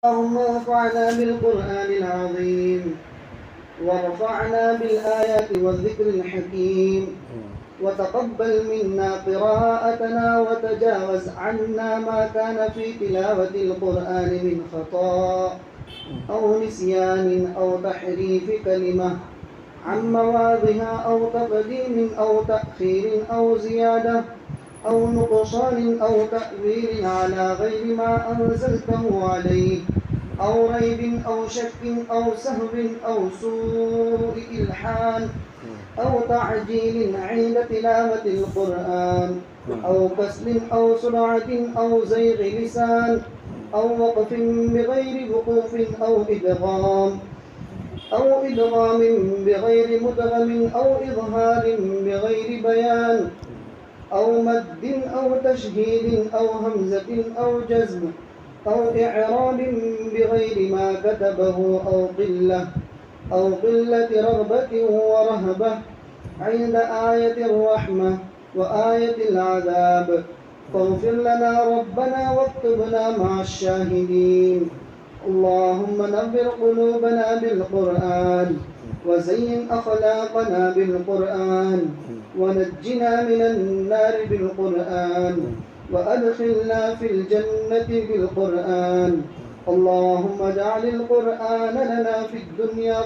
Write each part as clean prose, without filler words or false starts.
اللهم انفعنا بالقرآن العظيم وارفعنا بالآيات والذكر الحكيم وتقبل منا قراءتنا وتجاوز عنا ما كان في تلاوة القرآن من خطأ أو نسيان أو تحريف كلمة عن مواضعها أو تقديم أو تأخير أو زيادة أو نقصان أو تأويل على غير ما أنزلته عليه أو ريب أو شك أو سهو أو سوء إلحان أو تعجيل عند تلاوة القرآن أو كسل أو سرعة أو زيغ لسان أو وقف بغير وقوف أو إدغام بغير مدغم أو إظهار بغير بيان أو مد أو تشهيد أو همزة أو جزم أو إعراب بغير ما كتبه أو قلة رغبة ورهبة عند آية الرحمة وآية العذاب فاغفر لنا ربنا واكتبنا مع الشاهدين. اللهم نبر قلوبنا بالقرآن وزين أخلاقنا بالقرآن ونجنا من النار بالقرآن وأدخلنا في الجنة بالقرآن. اللهم اجعل القرآن لنا في الدنيا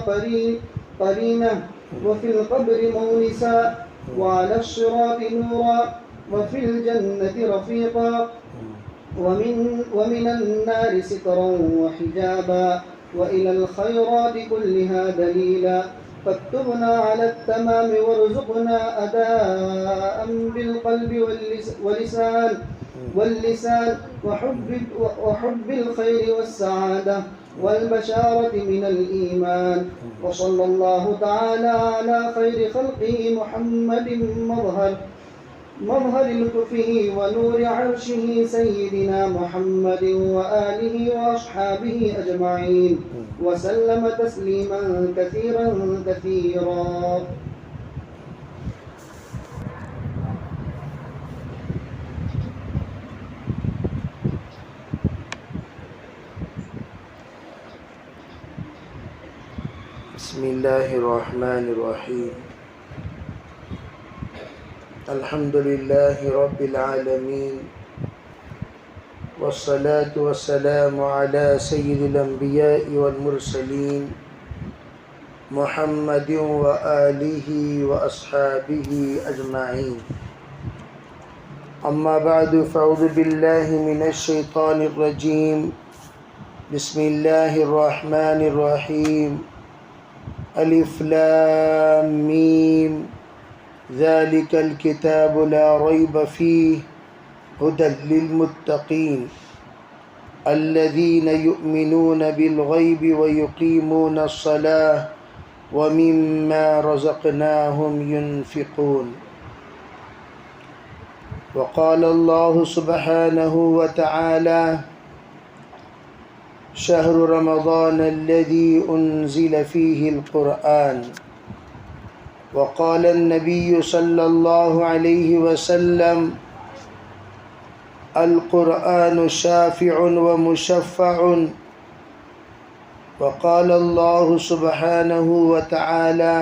قرينة وفي القبر مونسا وعلى الصراط نورا وفي الجنة رفيقا ومن النار سترا وحجابا وإلى الخيرات كلها دليلا. فاكتبنا على التمام وارزقنا أداء بالقلب واللسان وحب الخير والسعادة والبشارة من الإيمان. وصلى الله تعالى على خير خلقه محمد مظهر لطفه ونور عرشه سيدنا محمد وآله وأصحابه أجمعين وسلم تسليما كثيرا كثيرا. بسم الله الرحمن الرحيم. الحمد لله رب العالمين والصلاة والسلام على سيد الأنبياء والمرسلين محمد وآله وأصحابه أجمعين. أما بعد فأعوذ بالله من الشيطان الرجيم. بسم الله الرحمن الرحيم. ألف لام ميم ذلك الكتاب لا ريب فيه هدى للمتقين الذين يؤمنون بالغيب ويقيمون الصلاة ومما رزقناهم ينفقون. وقال الله سبحانه وتعالى شهر رمضان الذي أنزل فيه القرآن. وقال النبي صلى الله عليه وسلم القرآن شافع ومشفع. وقال الله سبحانه وتعالى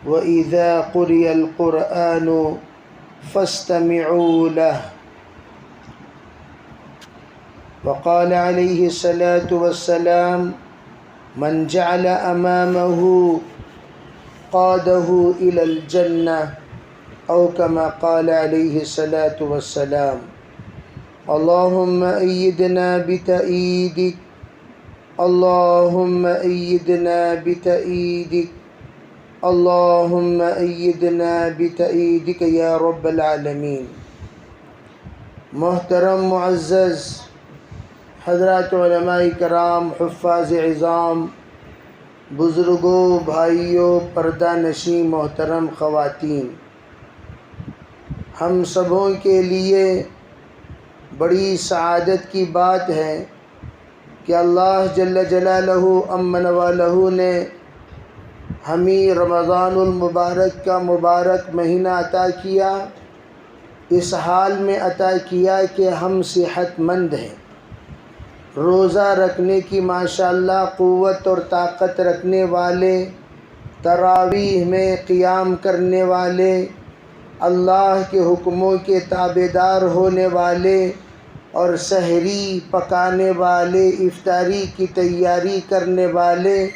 وإذا قرئ القرآن فاستمعوا له. وقال عليه الصلاة والسلام من جعل أمامه قاده إلى الجنة أو كما قال عليه الصلاة والسلام. اللهم أيدنا بتأييدك اللهم أيدنا بتأييدك اللهم أيدنا بتأييدك يا رب العالمين. محترم معزز حضرات علماء کرام، حفاظ عظام، بزرگوں، بھائیوں، پردہ نشین محترم خواتین، ہم سبوں کے لیے بڑی سعادت کی بات ہے کہ اللہ جل جلالہ امن والہ نے ہمیں رمضان المبارک کا مبارک مہینہ عطا کیا، اس حال میں عطا کیا کہ ہم صحت مند ہیں، روزہ رکھنے کی ماشاءاللہ قوت اور طاقت رکھنے والے، تراویح میں قیام کرنے والے، اللہ کے حکموں کے تابعدار ہونے والے اور سحری پکانے والے، افطاری کی تیاری کرنے والے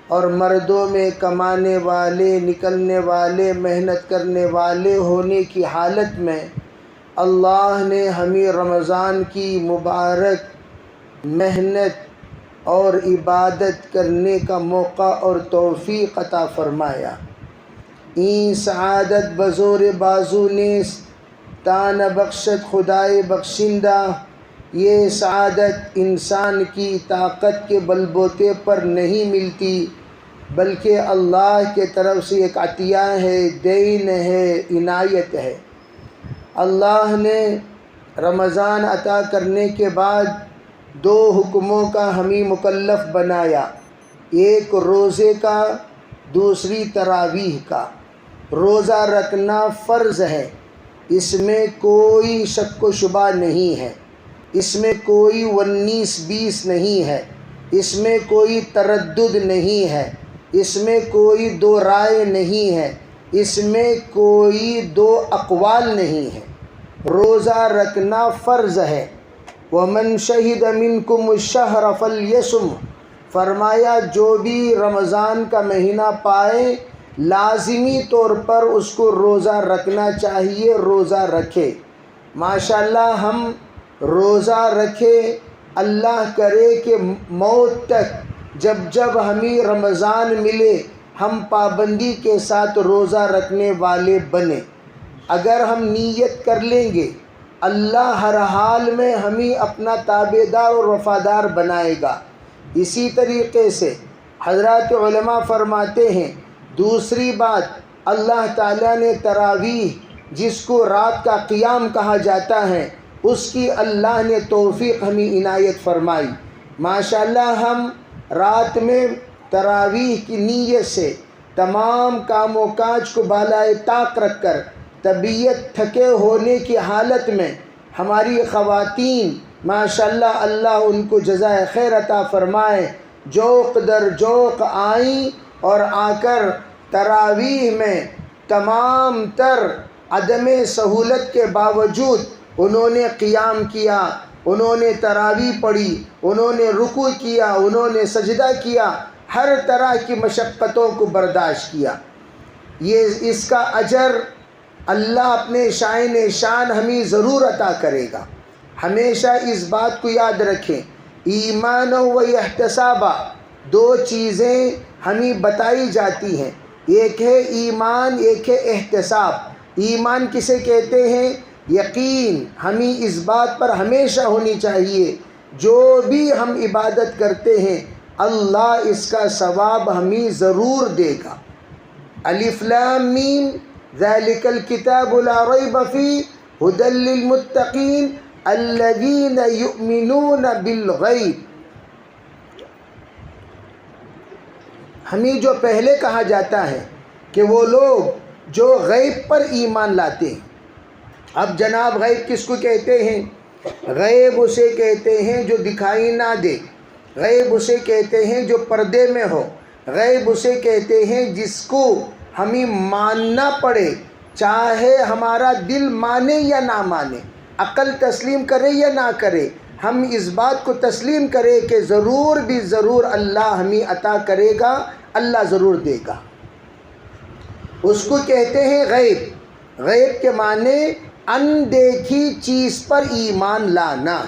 اور مردوں میں کمانے والے، نکلنے والے، محنت کرنے والے ہونے کی حالت میں اللہ نے ہمیں رمضان کی مبارک محنت اور عبادت کرنے کا موقع اور توفیق عطا فرمایا۔ این سعادت بزور بازو نیست تان بخشت خدائے بخشندہ، یہ سعادت انسان کی طاقت کے بل بوتے پر نہیں ملتی بلکہ اللہ کے طرف سے ایک عطیہ ہے، دین ہے، عنایت ہے۔ اللہ نے رمضان عطا کرنے کے بعد دو حکموں کا ہمیں مکلف بنایا، ایک روزے کا، دوسری تراویح کا۔ روزہ رکھنا فرض ہے، اس میں کوئی شک و شبہ نہیں ہے، اس میں کوئی 19-20 نہیں ہے، اس میں کوئی تردد نہیں ہے، اس میں کوئی دو رائے نہیں ہے، اس میں کوئی دو اقوال نہیں ہے۔ روزہ رکھنا فرض ہے۔ وَمَنْ شَهِدَ مِنْكُمُ الشَّهْرَ فَلْيَصُمْ، فرمایا جو بھی رمضان کا مہینہ پائے لازمی طور پر اس کو روزہ رکھنا چاہیے، روزہ رکھے۔ ماشاءاللہ ہم روزہ رکھے، اللہ کرے کہ موت تک جب ہمیں رمضان ملے ہم پابندی کے ساتھ روزہ رکھنے والے بنے۔ اگر ہم نیت کر لیں گے اللہ ہر حال میں ہمیں اپنا تابعدار اور وفادار بنائے گا۔ اسی طریقے سے حضرات علماء فرماتے ہیں، دوسری بات، اللہ تعالیٰ نے تراویح جس کو رات کا قیام کہا جاتا ہے اس کی اللہ نے توفیق ہمیں عنایت فرمائی۔ ماشاءاللہ ہم رات میں تراویح کی نیت سے تمام کام و کاج کو بالائے طاق رکھ کر طبیعت تھکے ہونے کی حالت میں ہماری خواتین ماشاءاللہ اللہ ان کو جزائے خیر عطا فرمائے، جوق در جوق آئیں اور آ کر تراویح میں تمام تر عدم سہولت کے باوجود انہوں نے قیام کیا، انہوں نے تراویح پڑھی، انہوں نے رکوع کیا، انہوں نے سجدہ کیا، ہر طرح کی مشقتوں کو برداشت کیا۔ یہ اس کا اجر اللہ اپنے شائن شان ہمیں ضرور عطا کرے گا۔ ہمیشہ اس بات کو یاد رکھیں، ایمان و احتسابہ دو چیزیں ہمیں بتائی جاتی ہیں، ایک ہے ایمان، ایک ہے احتساب۔ ایمان کسے کہتے ہیں؟ یقین ہمیں اس بات پر ہمیشہ ہونی چاہیے جو بھی ہم عبادت کرتے ہیں اللہ اس کا ثواب ہمیں ضرور دے گا۔ الف لام میم ذالک الکتاب لا ریب فیہ ھدی للمتقین الذین یؤمنون بالغیب۔ ہمیں جو پہلے کہا جاتا ہے کہ وہ لوگ جو غیب پر ایمان لاتے ہیں۔ اب جناب غیب کس کو کہتے ہیں؟ غیب اسے کہتے ہیں جو دکھائی نہ دے، غیب اسے کہتے ہیں جو پردے میں ہو، غیب اسے کہتے ہیں جس کو ہمیں ماننا پڑے، چاہے ہمارا دل مانے یا نہ مانے، عقل تسلیم کرے یا نہ کرے، ہم اس بات کو تسلیم کرے کہ ضرور بھی ضرور اللہ ہمیں عطا کرے گا، اللہ ضرور دے گا۔ اس کو کہتے ہیں غیب۔ غیب کے معنی اندیکھی چیز پر ایمان لانا،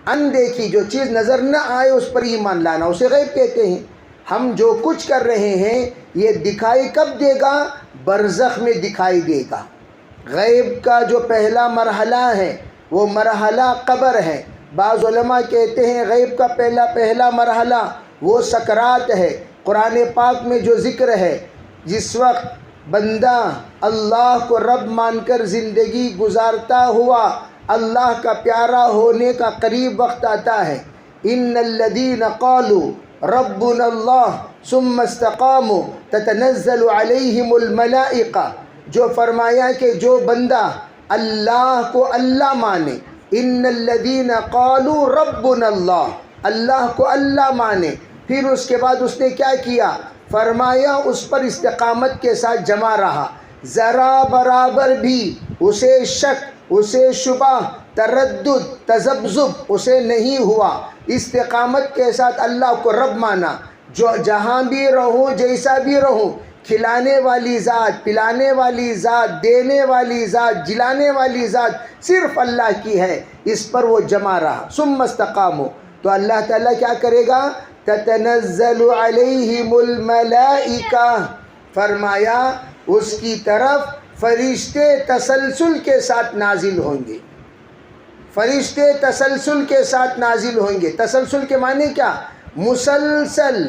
اندیکھی جو چیز نظر نہ آئے اس پر ایمان لانا، اسے غیب کہتے ہیں۔ ہم جو کچھ کر رہے ہیں یہ دکھائی کب دے گا؟ برزخ میں دکھائی دے گا۔ غیب کا جو پہلا مرحلہ ہے وہ مرحلہ قبر ہے۔ بعض علماء کہتے ہیں غیب کا پہلا مرحلہ وہ سکرات ہے۔ قرآن پاک میں جو ذکر ہے، جس وقت بندہ اللہ کو رب مان کر زندگی گزارتا ہوا اللہ کا پیارا ہونے کا قریب وقت آتا ہے، ان الذین قالوا ربنا اللہ ثم استقاموا تتنزل علیہم الملائکہ، جو فرمایا کہ جو بندہ اللہ کو اللہ مانے، ان الذین قالوا ربنا اللہ، اللہ کو اللہ مانے۔ پھر اس کے بعد اس نے کیا کیا؟ فرمایا اس پر استقامت کے ساتھ جمع رہا، ذرا برابر بھی اسے شک، اسے شبہ، تردد، تذبذب اسے نہیں ہوا۔ استقامت کے ساتھ اللہ کو رب مانا، جو جہاں بھی رہوں، جیسا بھی رہوں، کھلانے والی ذات، پلانے والی ذات، دینے والی ذات، جلانے والی ذات صرف اللہ کی ہے، اس پر وہ جمع رہا۔ ثم استقاموا، تو اللہ تعالیٰ کیا کرے گا؟ تتنزل علیہم الملائکہ، فرمایا اس کی طرف فرشتے تسلسل کے ساتھ نازل ہوں گے، فرشتے تسلسل کے ساتھ نازل ہوں گے۔ تسلسل کے معنی کیا؟ مسلسل،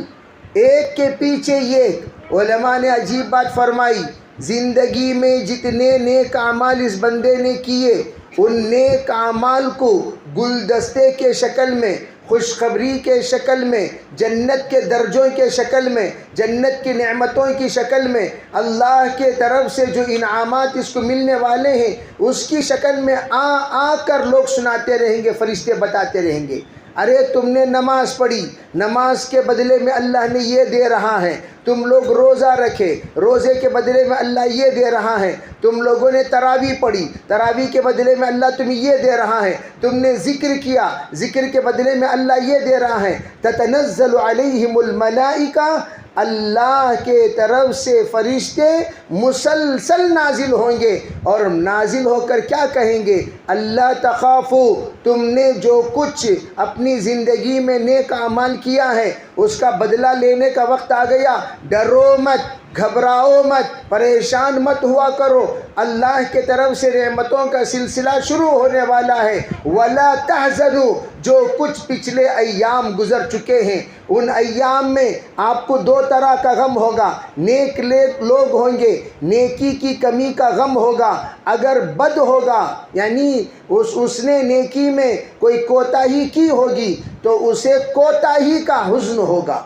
ایک کے پیچھے ایک۔ علماء نے عجیب بات فرمائی، زندگی میں جتنے نیک اعمال اس بندے نے کیے، ان نیک اعمال کو گلدستے کے شکل میں، خوشخبری کے شکل میں، جنت کے درجوں کے شکل میں، جنت کی نعمتوں کی شکل میں، اللہ کے طرف سے جو انعامات اس کو ملنے والے ہیں اس کی شکل میں آ کر لوگ سناتے رہیں گے، فرشتے بتاتے رہیں گے۔ ارے تم نے نماز پڑھی، نماز کے بدلے میں اللہ نے یہ دے رہا ہے۔ تم لوگ روزہ رکھے، روزے کے بدلے میں اللہ یہ دے رہا ہے۔ تم لوگوں نے تراویح پڑھی، تراویح کے بدلے میں اللہ تمہیں یہ دے رہا ہے۔ تم نے ذکر کیا، ذکر کے بدلے میں اللہ یہ دے رہا ہے۔ تتنزل علیہم الملائکہ، اللہ کے طرف سے فرشتے مسلسل نازل ہوں گے، اور نازل ہو کر کیا کہیں گے؟ اللہ تخافو، تم نے جو کچھ اپنی زندگی میں نیک اعمال کیا ہے اس کا بدلہ لینے کا وقت آ گیا، ڈرو مت، گھبراؤ مت، پریشان مت ہوا کرو، اللہ کے طرف سے نعمتوں کا سلسلہ شروع ہونے والا ہے۔ ولا تحزنوا، جو کچھ پچھلے ایام گزر چکے ہیں ان ایام میں آپ کو دو طرح کا غم ہوگا۔ نیک لوگ ہوں گے، نیکی کی کمی کا غم ہوگا۔ اگر بد ہوگا، یعنی اس نے نیکی میں کوئی کوتاہی کی ہوگی تو اسے کوتاہی کا حزن ہوگا۔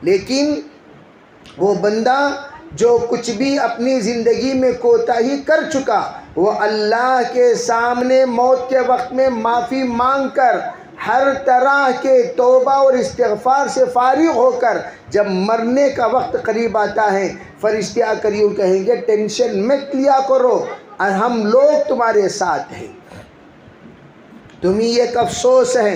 لیکن وہ بندہ جو کچھ بھی اپنی زندگی میں کوتاہی کر چکا، وہ اللہ کے سامنے موت کے وقت میں معافی مانگ کر، ہر طرح کے توبہ اور استغفار سے فارغ ہو کر جب مرنے کا وقت قریب آتا ہے، فرشتے آ کر یوں کہیں گے ٹینشن مت لیا کرو، ہم لوگ تمہارے ساتھ ہیں۔ تمہیں ایک افسوس ہے،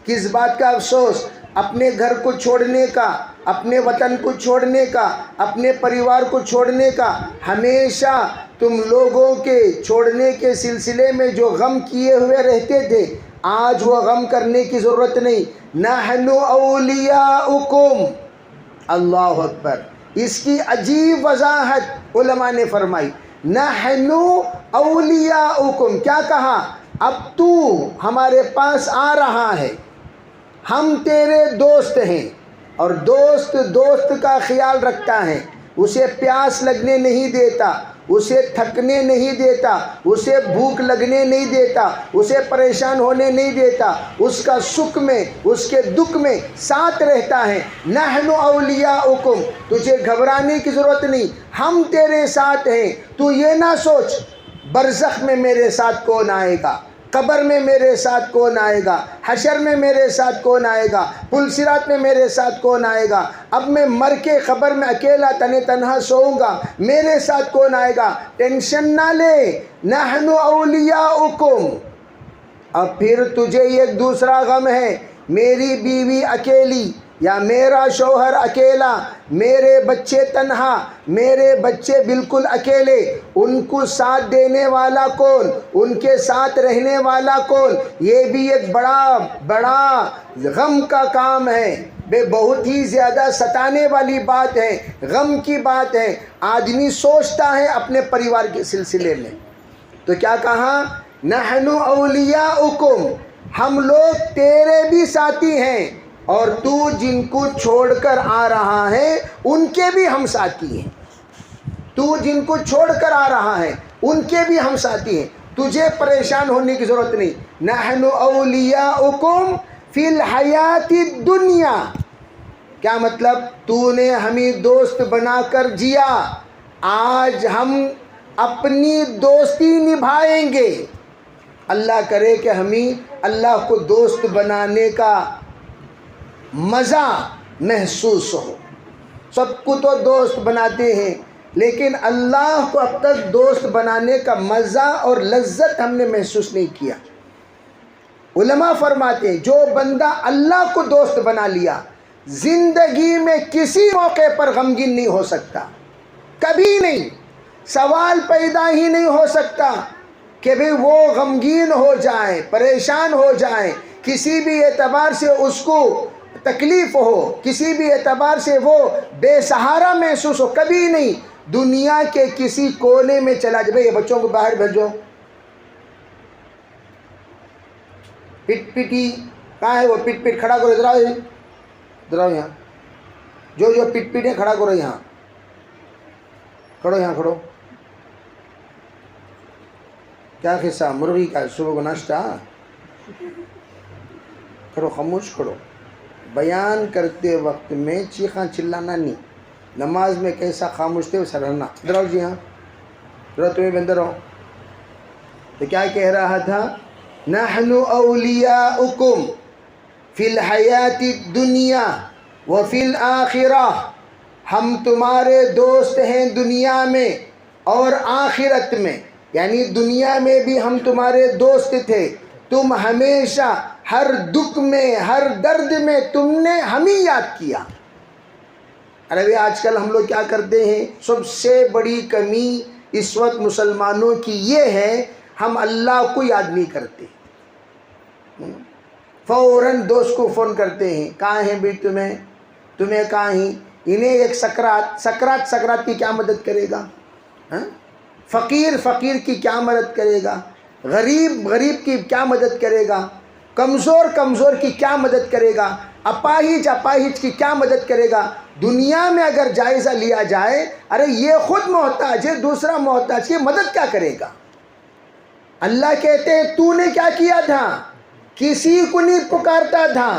کس بات کا افسوس؟ اپنے گھر کو چھوڑنے کا، اپنے وطن کو چھوڑنے کا، اپنے پریوار کو چھوڑنے کا۔ ہمیشہ تم لوگوں کے چھوڑنے کے سلسلے میں جو غم کیے ہوئے رہتے تھے، آج وہ غم کرنے کی ضرورت نہیں۔ نحن اولیاؤکم، اللہ اکبر، اس کی عجیب وضاحت علماء نے فرمائی۔ نحن اولیاؤکم، کیا کہا؟ اب تو ہمارے پاس آ رہا ہے، ہم تیرے دوست ہیں، اور دوست دوست کا خیال رکھتا ہے، اسے پیاس لگنے نہیں دیتا، اسے تھکنے نہیں دیتا، اسے بھوک لگنے نہیں دیتا، اسے پریشان ہونے نہیں دیتا، اس کا سکھ میں، اس کے دکھ میں ساتھ رہتا ہے۔ نحن اولیاؤکم، تجھے گھبرانے کی ضرورت نہیں، ہم تیرے ساتھ ہیں۔ تو یہ نہ سوچ برزخ میں میرے ساتھ کون آئے گا، قبر میں میرے ساتھ کون آئے گا، حشر میں میرے ساتھ کون آئے گا، پل صراط میں میرے ساتھ کون آئے گا، اب میں مر کے قبر میں اکیلا تنہا سوؤں گا، میرے ساتھ کون آئے گا، ٹینشن نہ لے۔ نحن اولیاؤکم، اب پھر تجھے ایک دوسرا غم ہے، میری بیوی اکیلی یا میرا شوہر اکیلا، میرے بچے تنہا، میرے بچے بالکل اکیلے، ان کو ساتھ دینے والا کون، ان کے ساتھ رہنے والا کون؟ یہ بھی ایک بڑا غم کا کام ہے، بہت ہی زیادہ ستانے والی بات ہے، غم کی بات ہے۔ آدمی سوچتا ہے اپنے پریوار کے سلسلے میں، تو کیا کہا؟ نحن اولیاؤکم، ہم لوگ تیرے بھی ساتھی ہیں، اور تو جن کو چھوڑ کر آ رہا ہے ان کے بھی ہم ساتھی ہیں، تو جن کو چھوڑ کر آ رہا ہے ان کے بھی ہم ساتھی ہیں، تجھے پریشان ہونے کی ضرورت نہیں۔ نحن اولیاؤکم فی الحیات الدنیا، کیا مطلب؟ تو نے ہمیں دوست بنا کر جیا، آج ہم اپنی دوستی نبھائیں گے۔ اللہ کرے کہ ہمیں اللہ کو دوست بنانے کا مزہ محسوس ہو۔ سب کو تو دوست بناتے ہیں، لیکن اللہ کو اب تک دوست بنانے کا مزہ اور لذت ہم نے محسوس نہیں کیا۔ علماء فرماتے ہیں جو بندہ اللہ کو دوست بنا لیا زندگی میں کسی موقع پر غمگین نہیں ہو سکتا، کبھی نہیں۔ سوال پیدا ہی نہیں ہو سکتا کہ بھی وہ غمگین ہو جائے، پریشان ہو جائے، کسی بھی اعتبار سے اس کو تکلیف ہو، کسی بھی اعتبار سے وہ بے سہارا محسوس ہو، کبھی نہیں۔ دنیا کے کسی کونے میں چلا جائے، بھئی یہ بچوں کو باہر بھیجو، پٹ پٹی کہاں ہے وہ؟ پٹ پٹ کھڑا کرو، ادھر آؤ، ادھر آؤ یہاں، جو پٹ پٹ ہے کھڑا کرو، یہاں کھڑو، یہاں کھڑو۔ کیا قصہ؟ مرغی کا صبح کو ناشتہ؟ کھڑو، خاموش کھڑو۔ بیان کرتے وقت میں چیخاں چلانا نہیں، نماز میں کیسا خاموش تھے ویسا رہنا۔ ادھر آؤ جی، ہاں ذرا تمہیں بھی اندر آؤ۔ تو کیا کہہ رہا تھا؟ نحن اولیاؤکم فی الحیات الدنیا وفی الآخرہ، ہم تمہارے دوست ہیں دنیا میں اور آخرت میں، یعنی دنیا میں بھی ہم تمہارے دوست تھے، تم ہمیشہ ہر دکھ میں، ہر درد میں تم نے ہمیں یاد کیا۔ ارے آج کل ہم لوگ کیا کرتے ہیں؟ سب سے بڑی کمی اس وقت مسلمانوں کی یہ ہے، ہم اللہ کو یاد نہیں کرتے۔ فوراً دوست کو فون کرتے ہیں، کہاں ہیں بھی تمہیں کہاں ہیں؟ انہیں ایک سکرات کی کیا مدد کرے گا؟ فقیر کی کیا مدد کرے گا؟ غریب کی کیا مدد کرے گا؟ کمزور کی کیا مدد کرے گا؟ اپاہج کی کیا مدد کرے گا؟ دنیا میں اگر جائزہ لیا جائے، ارے یہ خود محتاج ہے، دوسرا محتاج، یہ مدد کیا کرے گا؟ اللہ کہتے ہیں تو نے کیا کیا تھا؟ کسی کو نہیں پکارتا تھا،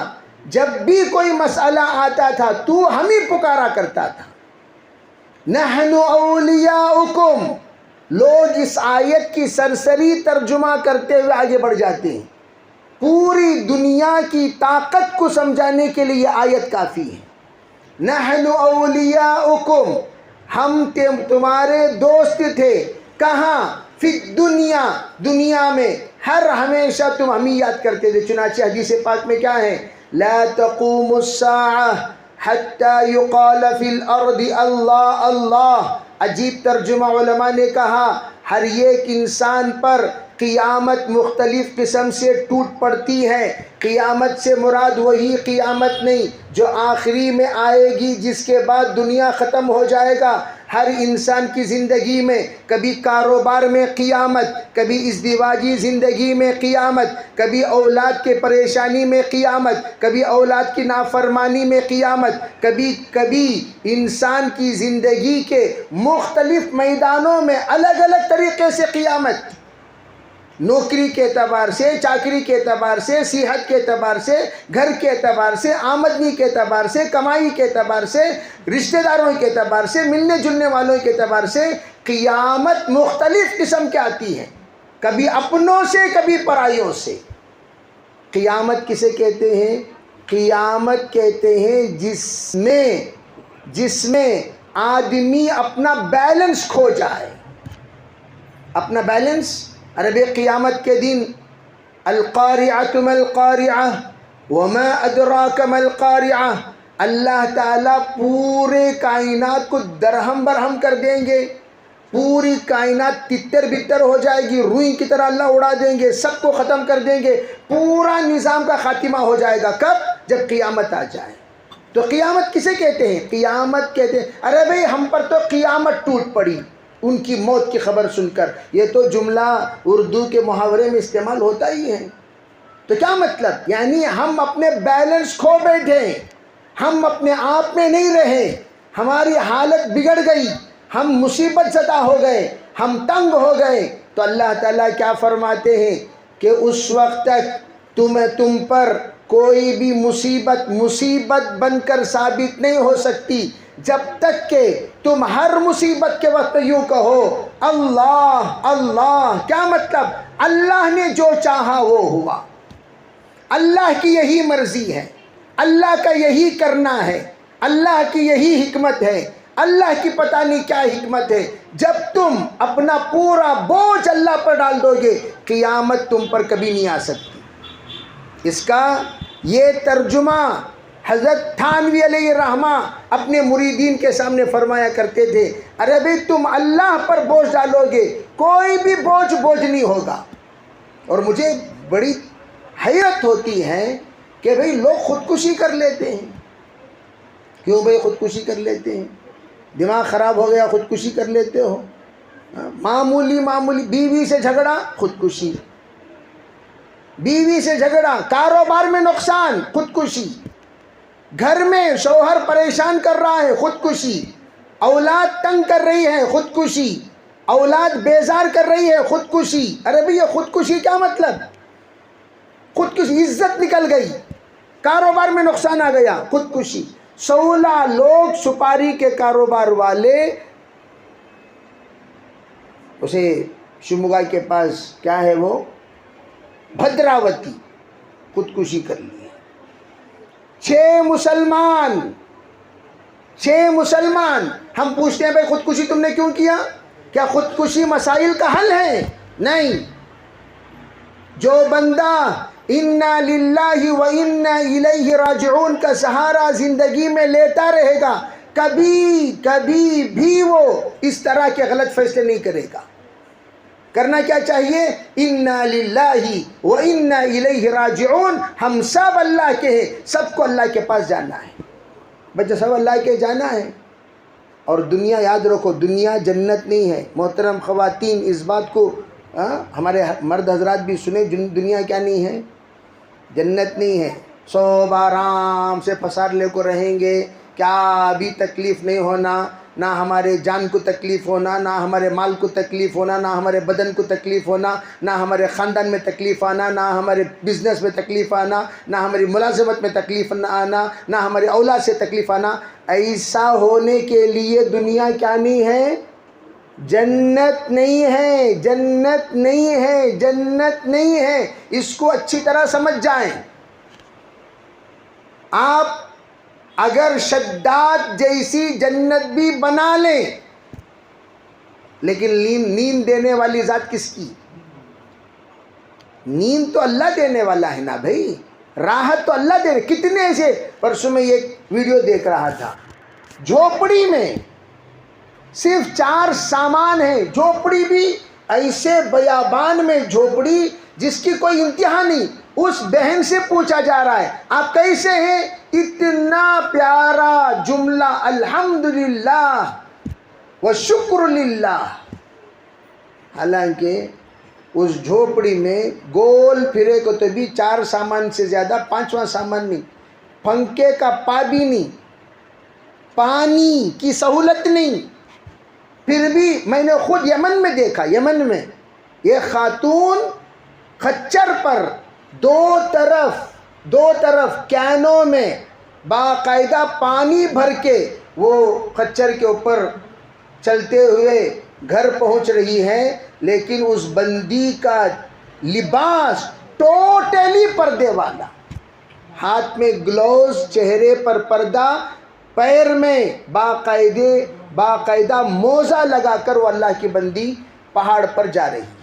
جب بھی کوئی مسئلہ آتا تھا تو ہمیں پکارا کرتا تھا۔ نحن اولیاؤکم، لوگ اس آیت کی سرسری ترجمہ کرتے ہوئے آگے بڑھ جاتے ہیں، پوری دنیا کی طاقت کو سمجھانے کے لیے یہ آیت کافی ہے۔ نحن اولیاؤکم، ہم تمہارے دوست تھے، کہاں؟ فی الدنیا، دنیا میں، ہمیشہ تم ہمیں یاد کرتے تھے۔ چنانچہ حدیث پاک میں کیا ہے؟ لا تقوم الساعہ حتی یقال فی الارض اللہ اللہ۔ عجیب ترجمہ علماء نے کہا، ہر ایک انسان پر قیامت مختلف قسم سے ٹوٹ پڑتی ہے۔ قیامت سے مراد وہی قیامت نہیں جو آخری میں آئے گی، جس کے بعد دنیا ختم ہو جائے گا۔ ہر انسان کی زندگی میں کبھی کاروبار میں قیامت، کبھی ازدواجی زندگی میں قیامت، کبھی اولاد کے پریشانی میں قیامت، کبھی اولاد کی نافرمانی میں قیامت، کبھی انسان کی زندگی کے مختلف میدانوں میں الگ الگ طریقے سے قیامت۔ نوکری کے اعتبار سے، چاکری کے اعتبار سے، صحت کے اعتبار سے، گھر کے اعتبار سے، آمدنی کے اعتبار سے، کمائی کے اعتبار سے، رشتہ داروں کے اعتبار سے، ملنے جلنے والوں کے اعتبار سے قیامت مختلف قسم کی آتی ہے، کبھی اپنوں سے، کبھی پرائیوں سے۔ قیامت کسے کہتے ہیں؟ قیامت کہتے ہیں جس میں آدمی اپنا بیلنس کھو جائے، اپنا بیلنس۔ عربی قیامت کے دن القارعۃ ما القارعہ وما ادراک ما القارعہ، اللہ تعالیٰ پورے کائنات کو درہم برہم کر دیں گے، پوری کائنات تتر بتر ہو جائے گی، روئی کی طرح اللہ اڑا دیں گے، سب کو ختم کر دیں گے، پورا نظام کا خاتمہ ہو جائے گا۔ کب؟ جب قیامت آ جائے۔ تو قیامت کسے کہتے ہیں؟ قیامت کہتے ہیں، ارے بھئی ہم پر تو قیامت ٹوٹ پڑی ان کی موت کی خبر سن کر۔ یہ تو جملہ اردو کے محاورے میں استعمال ہوتا ہی ہے۔ تو کیا مطلب؟ یعنی ہم اپنے بیلنس کھو بیٹھے، ہم اپنے آپ میں نہیں رہے، ہماری حالت بگڑ گئی، ہم مصیبت زدہ ہو گئے، ہم تنگ ہو گئے۔ تو اللہ تعالیٰ کیا فرماتے ہیں کہ اس وقت تک تم پر کوئی بھی مصیبت بن کر ثابت نہیں ہو سکتی، جب تک کہ تم ہر مصیبت کے وقت یوں کہو اللہ اللہ۔ کیا مطلب؟ اللہ نے جو چاہا وہ ہوا، اللہ کی یہی مرضی ہے۔ اللہ کا یہی کرنا ہے، اللہ کی یہی حکمت ہے، اللہ کی پتہ نہیں کیا حکمت ہے۔ جب تم اپنا پورا بوجھ اللہ پر ڈال دو گے، قیامت تم پر کبھی نہیں آ سکتی۔ اس کا یہ ترجمہ حضرت تھانوی علیہ الرحمہ اپنے مریدین کے سامنے فرمایا کرتے تھے، ارے بھئی تم اللہ پر بوجھ ڈالو گے، کوئی بھی بوجھ نہیں ہوگا۔ اور مجھے بڑی حیرت ہوتی ہے کہ بھئی لوگ خودکشی کر لیتے ہیں۔ کیوں بھئی خودکشی کر لیتے ہیں؟ دماغ خراب ہو گیا خودکشی کر لیتے ہو؟ معمولی بیوی سے جھگڑا، خودکشی، بیوی سے جھگڑا، کاروبار میں نقصان، خودکشی، گھر میں شوہر پریشان کر رہا ہے، خودکشی، اولاد تنگ کر رہی ہے، خودکشی، اولاد بیزار کر رہی ہے، خودکشی۔ ارے بھئی یہ خودکشی کیا مطلب؟ خودکشی، عزت نکل گئی، کاروبار میں نقصان آ گیا، خودکشی۔ 16 لوگ سپاری کے کاروبار والے اسے شموگا کے پاس کیا ہے وہ بھدراوتی، خودکشی کر لی۔ 6 مسلمان ہم پوچھتے ہیں بھائی خودکشی تم نے کیوں کیا؟ کیا خودکشی مسائل کا حل ہے؟ نہیں۔ جو بندہ انا للہ و انا الیہ راجعون کا سہارا زندگی میں لیتا رہے گا، کبھی بھی وہ اس طرح کے غلط فیصلے نہیں کرے گا۔ کرنا کیا چاہیے؟ انا للہ و انا الیہ راجعون، ہم سب اللہ کے ہیں، سب کو اللہ کے پاس جانا ہے، بچہ سب اللہ کے جانا ہے۔ اور دنیا یاد رکھو، دنیا جنت نہیں ہے۔ محترم خواتین اس بات کو ہمارے مرد حضرات بھی سنیں، دنیا کیا نہیں ہے؟ جنت نہیں ہے۔ سب آرام سے پسار لے کو رہیں گے، کیا بھی تکلیف نہیں ہونا، نہ ہمارے جان کو تکلیف ہونا، نہ ہمارے مال کو تکلیف ہونا، نہ ہمارے بدن کو تکلیف ہونا، نہ ہمارے خاندان میں تکلیف آنا، نہ ہمارے بزنس میں تکلیف آنا، نہ ہماری ملازمت میں تکلیف آنا، نہ ہمارے اولاد سے تکلیف آنا۔ ایسا ہونے کے لیے دنیا کیا نہیں ہے؟ جنت نہیں ہے، جنت نہیں ہے، جنت نہیں ہے۔ اس کو اچھی طرح سمجھ جائیں۔ آپ اگر شداد جیسی جنت بھی بنا لیں، لیکن نیند دینے والی ذات کس کی؟ نیند تو اللہ دینے والا ہے نا بھائی، راحت تو اللہ دے۔ کتنے ایسے، پرسوں میں ایک ویڈیو دیکھ رہا تھا، جھوپڑی میں صرف 4 سامان ہیں، جھوپڑی بھی ایسے بیابان میں جھوپڑی جس کی کوئی انتہا نہیں۔ اس بہن سے پوچھا جا رہا ہے آپ کیسے ہیں؟ اتنا پیارا جملہ، الحمدللہ والشکر للہ۔ حالانکہ اس جھوپڑی میں گول پھرے کو تو بھی 4 سامان سے زیادہ، 5واں سامان نہیں، پنکھے کا پا بھی نہیں، پانی کی سہولت نہیں۔ پھر بھی میں نے خود یمن میں دیکھا، یمن میں یہ خاتون خچر پر دو طرف کینوں میں باقاعدہ پانی بھر کے وہ خچر کے اوپر چلتے ہوئے گھر پہنچ رہی ہے، لیکن اس بندی کا لباس ٹوٹلی پردے والا، ہاتھ میں گلوز، چہرے پر پردہ، پیر میں باقاعدہ موزہ لگا کر وہ اللہ کی بندی پہاڑ پر جا رہی ہے۔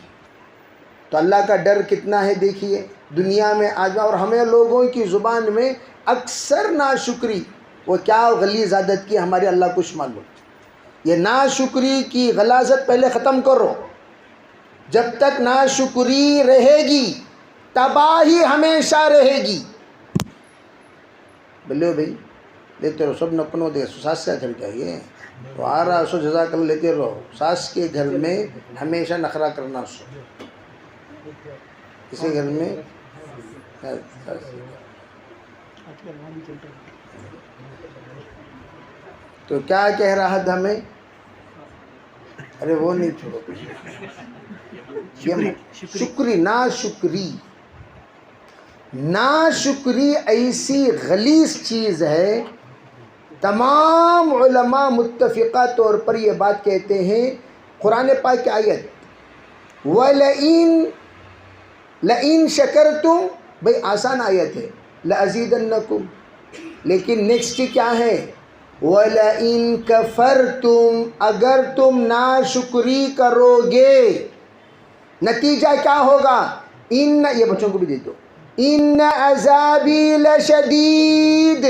تو اللہ کا ڈر کتنا ہے دیکھیے دنیا میں آج۔ اور ہمیں لوگوں کی زبان میں اکثر ناشکری، وہ کیا غلیظ عادت کی ہمارے اللہ کچھ معلوم۔ یہ ناشکری کی غلاظت پہلے ختم کرو۔ جب تک ناشکری رہے گی تباہی ہمیشہ رہے گی۔ بلے بھائی لیتے رہو، سب نپنو دے ساس سے چل جائیے تو آ رہا سو جزاک اللہ لیتے رہو۔ ساس کے گھر میں ہمیشہ نخرہ کرنا سو، کسی گھر میں تو کیا کہہ رہا تھا میں؟ ارے وہ نہیں چھوڑو، شکری، ناشکری ایسی غلیظ چیز ہے۔ تمام علماء متفقہ طور پر یہ بات کہتے ہیں، قرآن پاک کی آیت لَإِن شَكَرْتُمْ، بھئی آسان آیت ہے، لَأَزِيدَنَّكُمْ، لیکن نیکسٹ کیا ہے؟ وَلَئِن كَفَرْتُمْ، اگر تم ناشکری کرو گے نتیجہ کیا ہوگا؟ یہ بچوں کو بھی دے دو، ان عذابی لشدید۔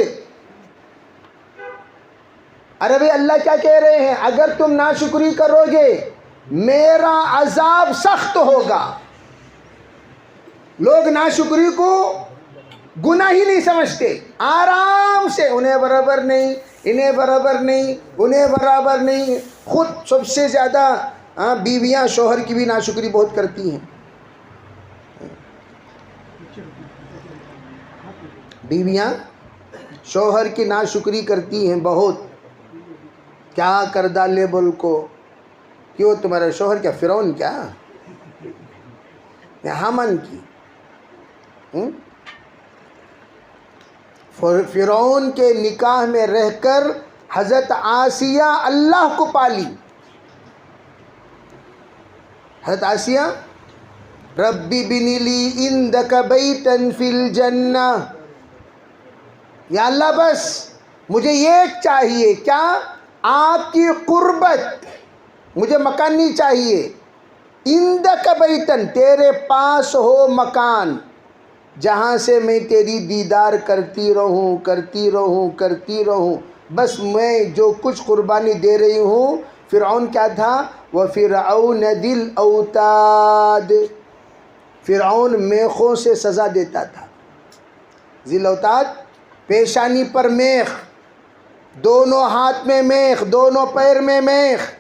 ارے بھئی اللہ کیا کہہ رہے ہیں؟ اگر تم ناشکری کرو گے میرا عذاب سخت ہوگا۔ لوگ ناشکری کو گناہ ہی نہیں سمجھتے، آرام سے انہیں برابر نہیں، انہیں برابر نہیں، انہیں برابر نہیں۔ خود سب سے زیادہ بیویاں شوہر کی بھی ناشکری بہت کرتی ہیں، بیویاں شوہر کی ناشکری کرتی ہیں بہت۔ کیا کر ڈالے بول کو؟ کیوں تمہارا شوہر کیا فرعون کیا؟ حامان کی فرعون کے نکاح میں رہ کر حضرت آسیہ اللہ کو پالی۔ حضرت آسیہ ربی بنی لی عندک بیتا فی الجنہ، یا اللہ بس مجھے یہ چاہیے، کیا؟ آپ کی قربت، مجھے مکان نہیں چاہیے، عندک بیتن، تیرے پاس ہو مکان جہاں سے میں تیری دیدار کرتی رہوں کرتی رہوں کرتی رہوں، بس میں جو کچھ قربانی دے رہی ہوں۔ فرعون کیا تھا؟ وَفِرْعَوْنَ ذِي الْأَوْتَادِ، فرعون میخوں سے سزا دیتا تھا۔ ذی الاوتاد، پیشانی پر میخ، دونوں ہاتھ میں میخ، دونوں پیر میں میخ۔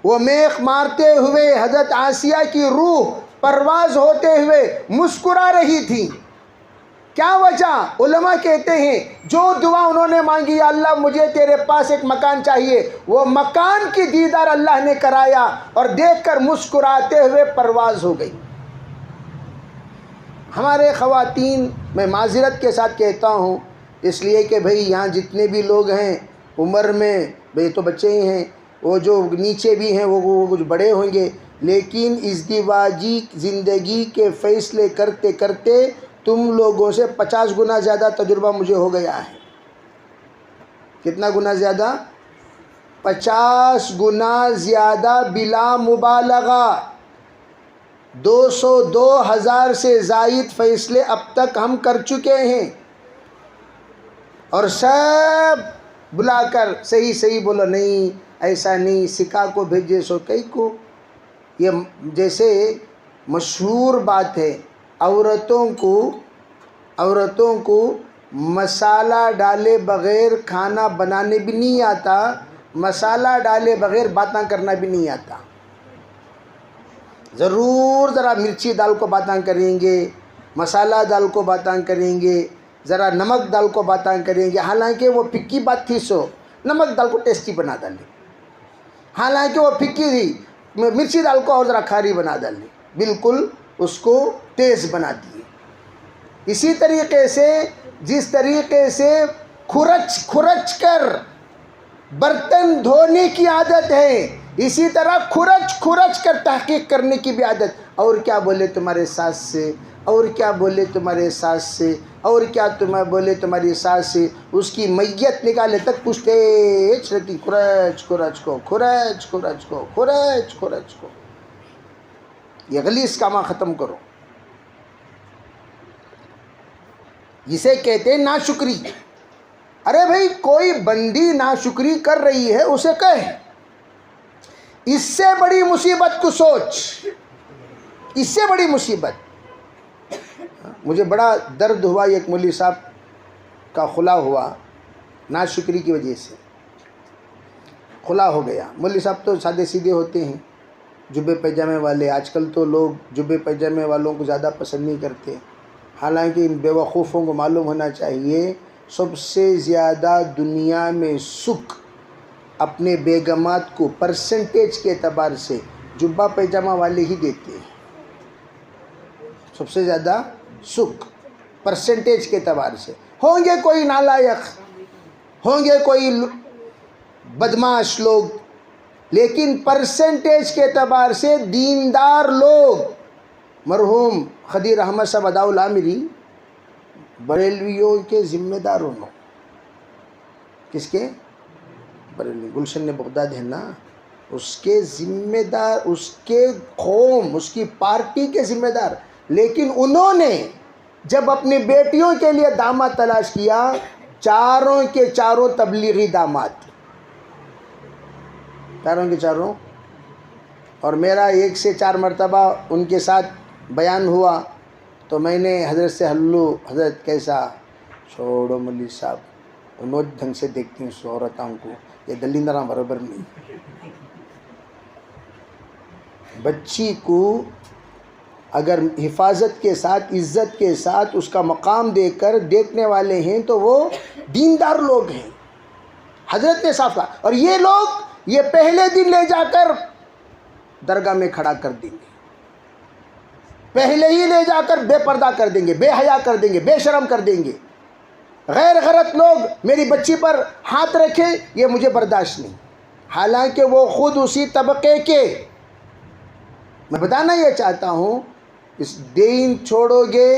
وہ میخ مارتے ہوئے حضرت آسیہ کی روح پرواز ہوتے ہوئے مسکرا رہی تھی۔ کیا وجہ؟ علماء کہتے ہیں جو دعا انہوں نے مانگی، یا اللہ مجھے تیرے پاس ایک مکان چاہیے، وہ مکان کی دیدار اللہ نے کرایا اور دیکھ کر مسکراتے ہوئے پرواز ہو گئی۔ ہمارے خواتین، میں معذرت کے ساتھ کہتا ہوں، اس لیے کہ بھئی یہاں جتنے بھی لوگ ہیں عمر میں، بھئی تو بچے ہی ہیں، وہ جو نیچے بھی ہیں وہ کچھ بڑے ہوں گے، لیکن ازدواجی زندگی کے فیصلے کرتے کرتے تم لوگوں سے 50 گنا زیادہ تجربہ مجھے ہو گیا ہے۔ کتنا گنا زیادہ؟ 50 گنا زیادہ بلا مبالغہ۔ 202,000 سے زائد فیصلے اب تک ہم کر چکے ہیں، اور سب بلا کر صحیح صحیح بولو، نہیں ایسا نہیں، سکھا کو بھیجے سو کئی کو۔ یہ جیسے مشہور بات ہے، عورتوں کو مسالہ ڈالے بغیر کھانا بنانے بھی نہیں آتا، مسالہ ڈالے بغیر باتاں کرنا بھی نہیں آتا۔ ضرور ذرا مرچی دال کو باتاں کریں گے، مسالہ دال کو باتاں کریں گے، ذرا نمک دال کو باتاں کریں گے، حالانکہ وہ پھکی بات تھی، سو نمک دال کو ٹیسٹی بنا ڈالے، حالانکہ وہ پھکی تھی، مرچی دال کو اور ذرا کھاری بنا ڈالے، بالکل اس کو تیز بنا دیے۔ اسی طریقے سے جس طریقے سے کھرچ کر برتن دھونے کی عادت ہے، اسی طرح کھرچ کر تحقیق کرنے کی بھی عادت۔ اور کیا بولے تمہارے ساس سے، اور کیا بولے تمہارے ساس سے، اور کیا تمہیں بولے تمہاری ساس سے، اس کی میت نکالے تک پوچھتے رہتی، کھرچ کو۔ یہ غلیظ کامہ ختم کرو، جسے کہتے ہیں ناشکری۔ ارے بھائی کوئی بندی ناشکری کر رہی ہے، اسے کہے اس سے بڑی مصیبت کو سوچ، اس سے بڑی مصیبت۔ مجھے بڑا درد ہوا، ایک مولوی صاحب کا خلا ہوا، ناشکری کی وجہ سے خلا ہو گیا۔ مولوی صاحب تو سادے سیدھے ہوتے ہیں، جبے پیجامے والے۔ آج کل تو لوگ جبے پیجامے والوں کو زیادہ پسند نہیں کرتے، حالانکہ ان بیوقوفوں کو معلوم ہونا چاہیے سب سے زیادہ دنیا میں سکھ اپنے بیگمات کو پرسنٹیج کے اعتبار سے جبہ پیجامہ والے ہی دیتے ہیں۔ سب سے زیادہ سکھ پرسنٹیج کے اعتبار سے، ہوں گے کوئی نالائق، ہوں گے کوئی بدماش لوگ، لیکن پرسنٹیج کے اعتبار سے دیندار لوگ۔ مرحوم خدیر احمد صاحب اداء العامری بریلویوں کے ذمہ دار انہوں. کس کے؟ بریلوی. گلشن بغداد ہے نا، اس کے ذمہ دار، اس کے قوم، اس کی پارٹی کے ذمہ دار. لیکن انہوں نے جب اپنی بیٹیوں کے لیے داماد تلاش کیا، چاروں کے چاروں تبلیغی داماد، چاروں کے چاروں. اور میرا 1 سے 4 مرتبہ ان کے ساتھ بیان ہوا تو میں نے حضرت سے ہلو، حضرت کیسا؟ چھوڑو ملی صاحب، انہوں ڈھنگ سے دیکھتی ہیں عورتوں کو، یہ دلیندرہ برابر نہیں. بچی کو اگر حفاظت کے ساتھ، عزت کے ساتھ اس کا مقام دے کر دیکھنے والے ہیں تو وہ دیندار لوگ ہیں. حضرت نے صاف کہا. اور یہ لوگ یہ پہلے دن لے جا کر درگاہ میں کھڑا کر دیں گے، پہلے ہی لے جا کر بے پردہ کر دیں گے، بے حیا کر دیں گے، بے شرم کر دیں گے. غیر غیرت لوگ میری بچی پر ہاتھ رکھے، یہ مجھے برداشت نہیں. حالانکہ وہ خود اسی طبقے کے. میں بتانا یہ چاہتا ہوں، اس دین چھوڑو گے،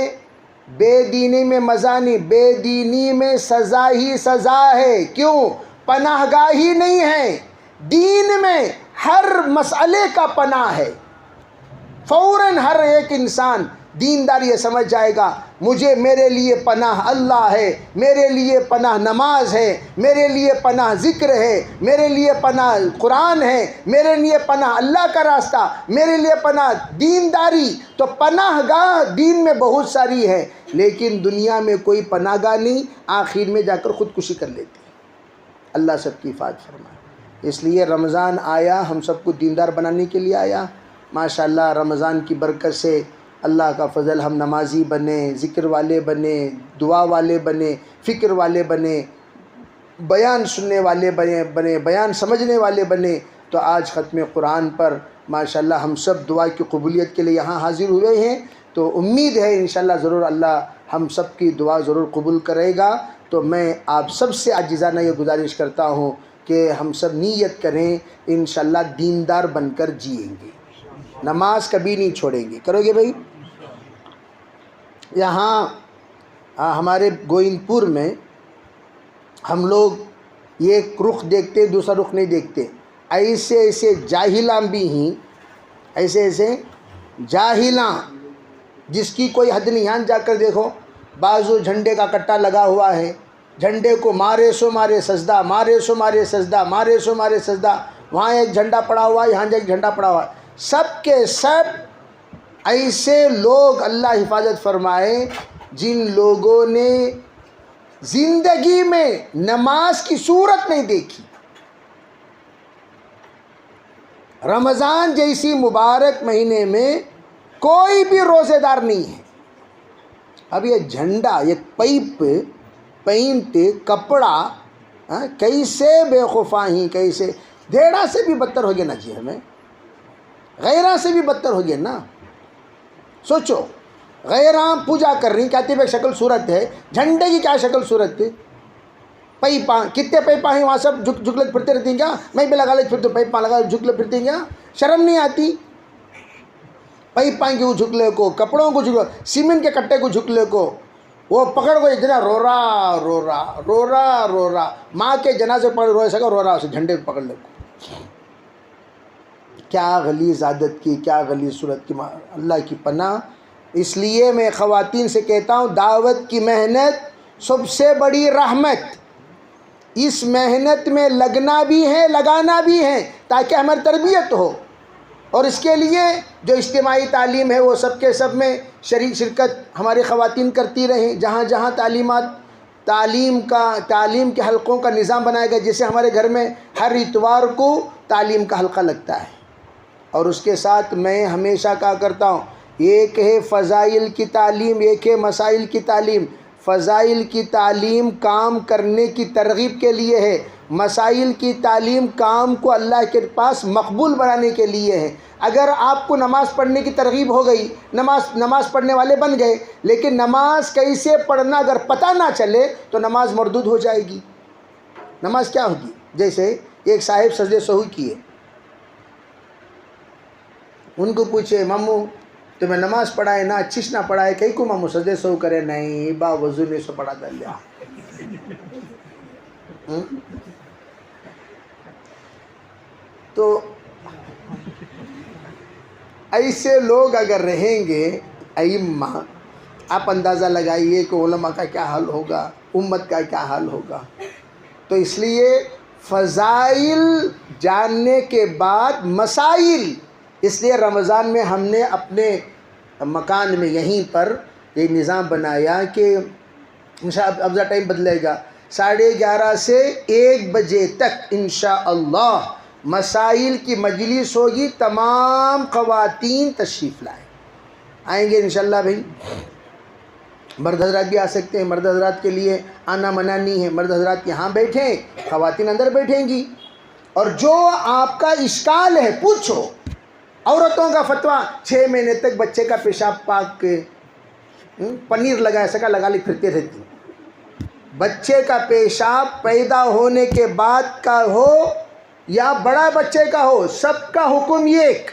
بے دینی میں مزہ نہیں، بے دینی میں سزا ہی سزا ہے. کیوں؟ پناہ گاہ ہی نہیں ہے. دین میں ہر مسئلے کا پناہ ہے. فوراً ہر ایک انسان دیندار یہ سمجھ جائے گا، مجھے، میرے لیے پناہ اللہ ہے، میرے لیے پناہ نماز ہے، میرے لیے پناہ ذکر ہے، میرے لیے پناہ قرآن ہے، میرے لیے پناہ اللہ کا راستہ، میرے لیے پناہ دینداری. تو پناہ گاہ دین میں بہت ساری ہے، لیکن دنیا میں کوئی پناہ گاہ نہیں. آخر میں جا کر خودکشی کر لیتے. اللہ سب کی حفاظت فرمائے. اس لیے رمضان آیا، ہم سب کو دیندار بنانے کے لیے آیا. ماشاءاللہ رمضان کی برکت سے اللہ کا فضل، ہم نمازی بنے، ذکر والے بنے، دعا والے بنے، فکر والے بنے، بیان سننے والے بنے، بیان سمجھنے والے بنے. تو آج ختم قرآن پر ماشاءاللہ ہم سب دعا کی قبولیت کے لیے یہاں حاضر ہوئے ہیں. تو امید ہے انشاءاللہ ضرور اللہ ہم سب کی دعا ضرور قبول کرے گا. تو میں آپ سب سے عاجزانہ یہ گزارش کرتا ہوں کہ ہم سب نیت کریں، انشاءاللہ دیندار بن کر جئیں گے، نماز کبھی نہیں چھوڑیں گے. کرو گے بھائی؟ یہاں ہمارے گوئند پور میں ہم لوگ ایک رخ دیکھتے، دوسرا رخ نہیں دیکھتے. ایسے ایسے جاہلاں بھی ہیں، ایسے ایسے جاہلاں جس کی کوئی حد نہیں. یہاں جا کر دیکھو، بازو جھنڈے کا کٹا لگا ہوا ہے، جھنڈے کو مارے سو مارے سجدہ، مارے سو مارے سجدہ، مارے سو مارے سجدہ. وہاں ایک جھنڈا پڑا ہوا ہے، یہاں ایک جھنڈا پڑا ہوا ہے. سب کے سب ایسے لوگ اللہ حفاظت فرمائے جن لوگوں نے زندگی میں نماز کی صورت نہیں دیکھی. رمضان جیسی مبارک مہینے میں کوئی بھی روزے دار نہیں ہے. اب یہ جھنڈا، یہ پائپ پینٹ کپڑا کیسے بے خوفاہی، کیسے ڈھیڑا سے بھی بدتر ہو گیا نا جی، ہمیں غیرہ سے بھی بدتر ہو گیا نا. سوچو، غیرہ پوجا کر رہی، کہتی ہے شکل صورت ہے، جھنڈے کی کیا شکل صورت ہے؟ پیپاں، کتنے پیپاں ہیں وہاں، سب جھکلے پھرتے رہتی ہیں کیا؟ میں بھی لگا لے پھرتے، پیپاں لگا جھکلے پھرتی ہیں کیا؟ شرم نہیں آتی؟ پیپاں کو جھکلے کو، کپڑوں کو جھکلے، سیمنٹ کے کٹے کو جھکلے کو، وہ پکڑ کو اتنا رو رہا رو رہا رو رہا رو رہا، ماں کے جنازے پڑھ رو سکا رو رہا، اسے جھنڈے کو پکڑ لے کو. کیا غلیظ عادت کی، کیا غلیظ صورت کی. اللہ کی پناہ. اس لیے میں خواتین سے کہتا ہوں، دعوت کی محنت سب سے بڑی رحمت. اس محنت میں لگنا بھی ہے، لگانا بھی ہے، تاکہ ہماری تربیت ہو. اور اس کے لیے جو اجتماعی تعلیم ہے وہ سب کے سب میں شرکت ہماری خواتین کرتی رہیں. جہاں جہاں تعلیم کے حلقوں کا نظام بنایا گیا، جیسے ہمارے گھر میں ہر اتوار کو تعلیم کا حلقہ لگتا ہے. اور اس کے ساتھ میں ہمیشہ کہا کرتا ہوں، ایک ہے فضائل کی تعلیم، ایک ہے مسائل کی تعلیم. فضائل کی تعلیم کام کرنے کی ترغیب کے لیے ہے، مسائل کی تعلیم کام کو اللہ کے پاس مقبول بنانے کے لیے ہے. اگر آپ کو نماز پڑھنے کی ترغیب ہو گئی، نماز پڑھنے والے بن گئے، لیکن نماز کیسے پڑھنا اگر پتہ نہ چلے تو نماز مردود ہو جائے گی. نماز کیا ہوگی؟ جیسے ایک صاحب سجدے سہو کیے، ان کو پوچھے، ماموں تمہیں نماز پڑھائے نہ اچھیش نہ پڑھائے کئی کو ماں مسجدے سو کرے نہیں با وضو نے سو پڑھا دل لیا. تو ایسے لوگ اگر رہیں گے ائمہ، آپ اندازہ لگائیے کہ علماء کا کیا حال ہوگا، امت کا کیا حال ہوگا. تو اس لیے فضائل جاننے کے بعد مسائل، اس لیے رمضان میں ہم نے اپنے مکان میں یہیں پر یہ نظام بنایا کہ انشاءاللہ اب ٹائم بدلے گا، 11:30 سے 1 بجے تک انشاءاللہ مسائل کی مجلس ہوگی. تمام خواتین تشریف آئیں گے انشاءاللہ. بھائی مرد حضرات بھی آ سکتے ہیں، مرد حضرات کے لیے آنا منع نہیں ہے. مرد حضرات یہاں بیٹھیں، خواتین اندر بیٹھیں گی. اور جو آپ کا اشکال ہے پوچھو. عورتوں کا فتویٰ 6 مہینے تک بچے کا پیشاب پاک کے پنیر لگا سکا لگا لی پھرتے رہتی. بچے کا پیشاب پیدا ہونے کے بعد کا ہو یا بڑا بچے کا ہو، سب کا حکم ایک.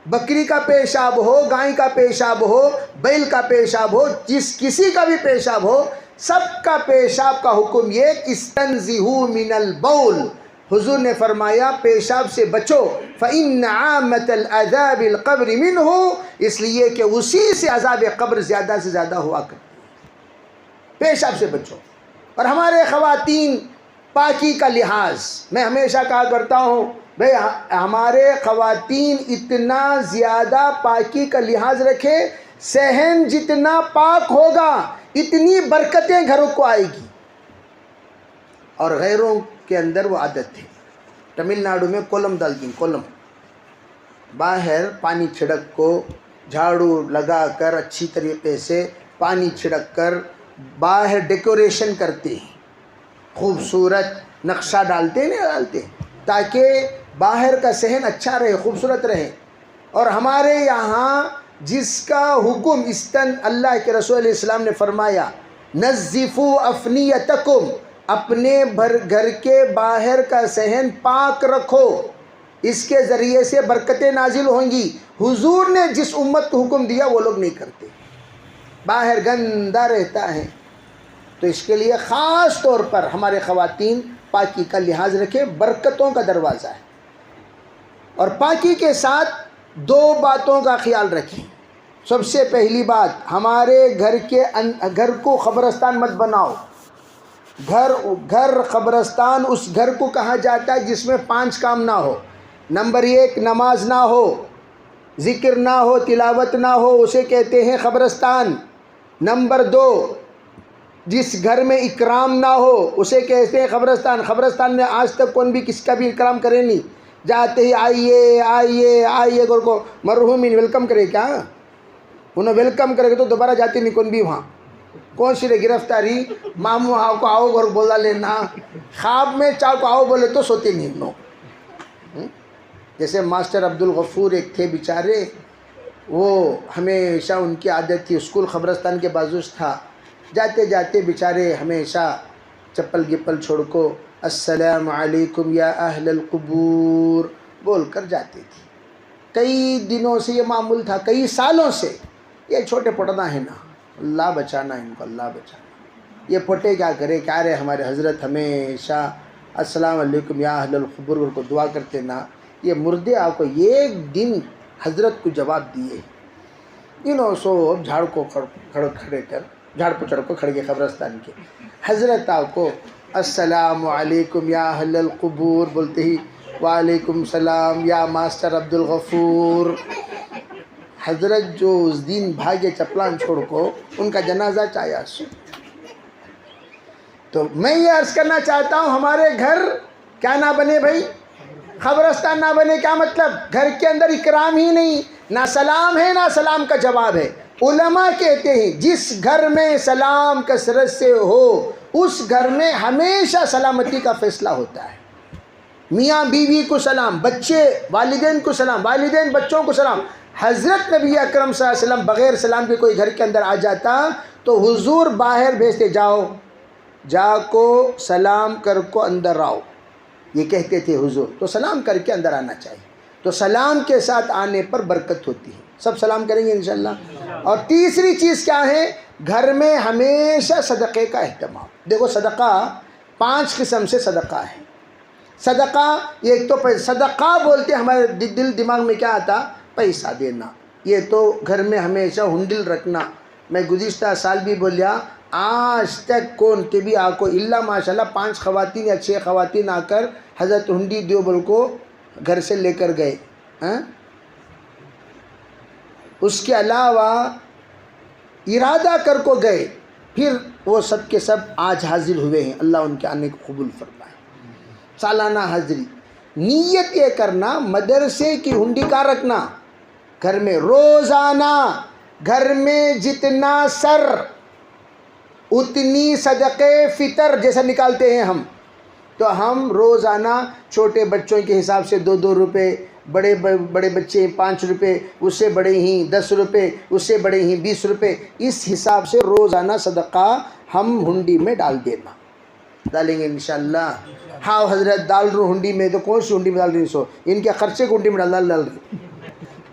بکری کا پیشاب ہو، گائے کا پیشاب ہو، بیل کا پیشاب ہو، کسی کا بھی پیشاب ہو، سب کا پیشاب کا حکم ایک. استنزہوا من البول، حضور نے فرمایا پیشاب سے بچو. فإن عامة العذاب القبر منه، اس لیے کہ اسی سے عذاب قبر زیادہ سے زیادہ ہوا کرتے. پیشاب سے بچو. اور ہمارے خواتین پاکی کا لحاظ، میں ہمیشہ کہا کرتا ہوں بھئی ہمارے خواتین اتنا زیادہ پاکی کا لحاظ رکھے، صحن جتنا پاک ہوگا اتنی برکتیں گھروں کو آئے گی. اور غیروں کے اندر وہ عادت ہے. تمل ناڈو میں کولم ڈالتی ہیں، کولم باہر پانی چھڑک کو جھاڑو لگا کر اچھی طریقے سے پانی چھڑک کر باہر ڈیکوریشن کرتے ہیں، خوبصورت نقشہ ڈالتے ہیں نہیں ڈالتے، تاکہ باہر کا صحن اچھا رہے، خوبصورت رہے. اور ہمارے یہاں جس کا حکم اللہ کے رسول علیہ السلام نے فرمایا نظفوا افنیتکم، اپنے گھر کے باہر کا صحن پاک رکھو، اس کے ذریعے سے برکتیں نازل ہوں گی. حضور نے جس امت کو حکم دیا وہ لوگ نہیں کرتے، باہر گندہ رہتا ہے. تو اس کے لیے خاص طور پر ہمارے خواتین پاکی کا لحاظ رکھیں، برکتوں کا دروازہ ہے. اور پاکی کے ساتھ 2 باتوں کا خیال رکھیں. سب سے پہلی بات، ہمارے گھر کو قبرستان مت بناؤ. گھر قبرستان اس گھر کو کہا جاتا ہے جس میں 5 کام نہ ہو. نمبر 1 نماز نہ ہو، ذکر نہ ہو، تلاوت نہ ہو، اسے کہتے ہیں قبرستان. نمبر 2 جس گھر میں اکرام نہ ہو اسے کہتے ہیں قبرستان. قبرستان میں آج تک کون بھی کس کا بھی اکرام کرے نہیں، جاتے ہی آئیے آئیے آئیے گھر کو مرحومین ویلکم کرے. کیا انہوں ویلکم کرے گا تو دوبارہ جاتے نہیں کون بھی وہاں. کون سی گرفتاری ماموں آؤ کو آؤ گھر بولا لینا، خواب میں چاہو کو آؤ بولے تو سوتے نہیں لوگ. جیسے ماسٹر عبدالغفور ایک تھے بیچارے، وہ ہمیشہ ان کی عادت تھی، اسکول قبرستان کے بازو تھا، جاتے جاتے بیچارے ہمیشہ چپل گپل چھوڑ کو السلام علیکم یا اہل القبور بول کر جاتے تھے. کئی دنوں سے یہ معمول تھا، کئی سالوں سے. یہ چھوٹے پڑنا ہے نا، اللہ بچانا ان کو، اللہ بچانا. یہ پھٹے کیا کرے، کیا رہے ہمارے حضرت ہمیشہ السلام علیکم یا اہل القبور کو دعا کرتے نا. یہ مردے آپ کو ایک دن حضرت کو جواب دیے، سو جھاڑ کو کھڑے کر جھاڑ پچڑ کو کھڑ گئے قبرستان کے. حضرت آپ کو السلام علیکم یا اہل القبور بولتے ہی وعلیکم السلام یا ماسٹر عبدالغفور. حضرت جو اس دن بھاگے چپلان چھوڑ کو، ان کا جنازہ چاہیا سو. تو میں یہ عرض کرنا چاہتا ہوں ہمارے گھر کیا نہ بنے بھائی، قبرستان نہ بنے. کیا مطلب؟ گھر کے اندر اکرام ہی نہیں، نہ سلام ہے نہ سلام کا جواب ہے. علماء کہتے ہیں جس گھر میں سلام کثرت سے ہو اس گھر میں ہمیشہ سلامتی کا فیصلہ ہوتا ہے. میاں بیوی کو سلام، بچے والدین کو سلام، والدین بچوں کو سلام. حضرت نبی اکرم صلی اللہ علیہ وسلم بغیر سلام کے کوئی گھر کے اندر آ جاتا تو حضور باہر بھیجتے، جاؤ جا کو سلام کر کو اندر آؤ، یہ کہتے تھے حضور. تو سلام کر کے اندر آنا چاہیے. تو سلام کے ساتھ آنے پر برکت ہوتی ہے. سب سلام کریں گے انشاءاللہ. اور تیسری چیز کیا ہے؟ گھر میں ہمیشہ صدقے کا اہتمام. دیکھو صدقہ 5 قسم سے صدقہ ہے. صدقہ ایک تو صدقہ بولتے ہمارے دل دماغ میں کیا آتا؟ پیسہ دینا. یہ تو گھر میں ہمیشہ ہنڈل رکھنا. میں گزشتہ سال بھی بولیا، آج تک کون کے بھی آکو اللہ ماشاءاللہ 5 خواتین یا 6 خواتین آ کر حضرت ہنڈی دیوبل کو گھر سے لے کر گئے. اس کے علاوہ ارادہ کر کو گئے، پھر وہ سب کے سب آج حاضر ہوئے ہیں. اللہ ان کے آنے کو قبول فرمائے. سالانہ حاضری. نیت یہ کرنا مدرسے کی ہنڈی کا رکھنا گھر میں. روزانہ گھر میں جتنا سر اتنی صدقے فطر جیسا نکالتے ہیں ہم، تو ہم روزانہ چھوٹے بچوں کے حساب سے 2 روپے، بڑے بچے 5 روپے، اس سے بڑے ہی 10 روپے، اس سے بڑے ہی 20 روپے، اس حساب سے روزانہ صدقہ ہم ہنڈی میں ڈال دینا. ڈالیں گے انشاءاللہ. ہاں حضرت ڈال رہو ہنڈی میں، تو کون سی ہنڈی میں ڈال رہی؟ سو ان کے خرچے کو ہنڈی میں ڈال رہی.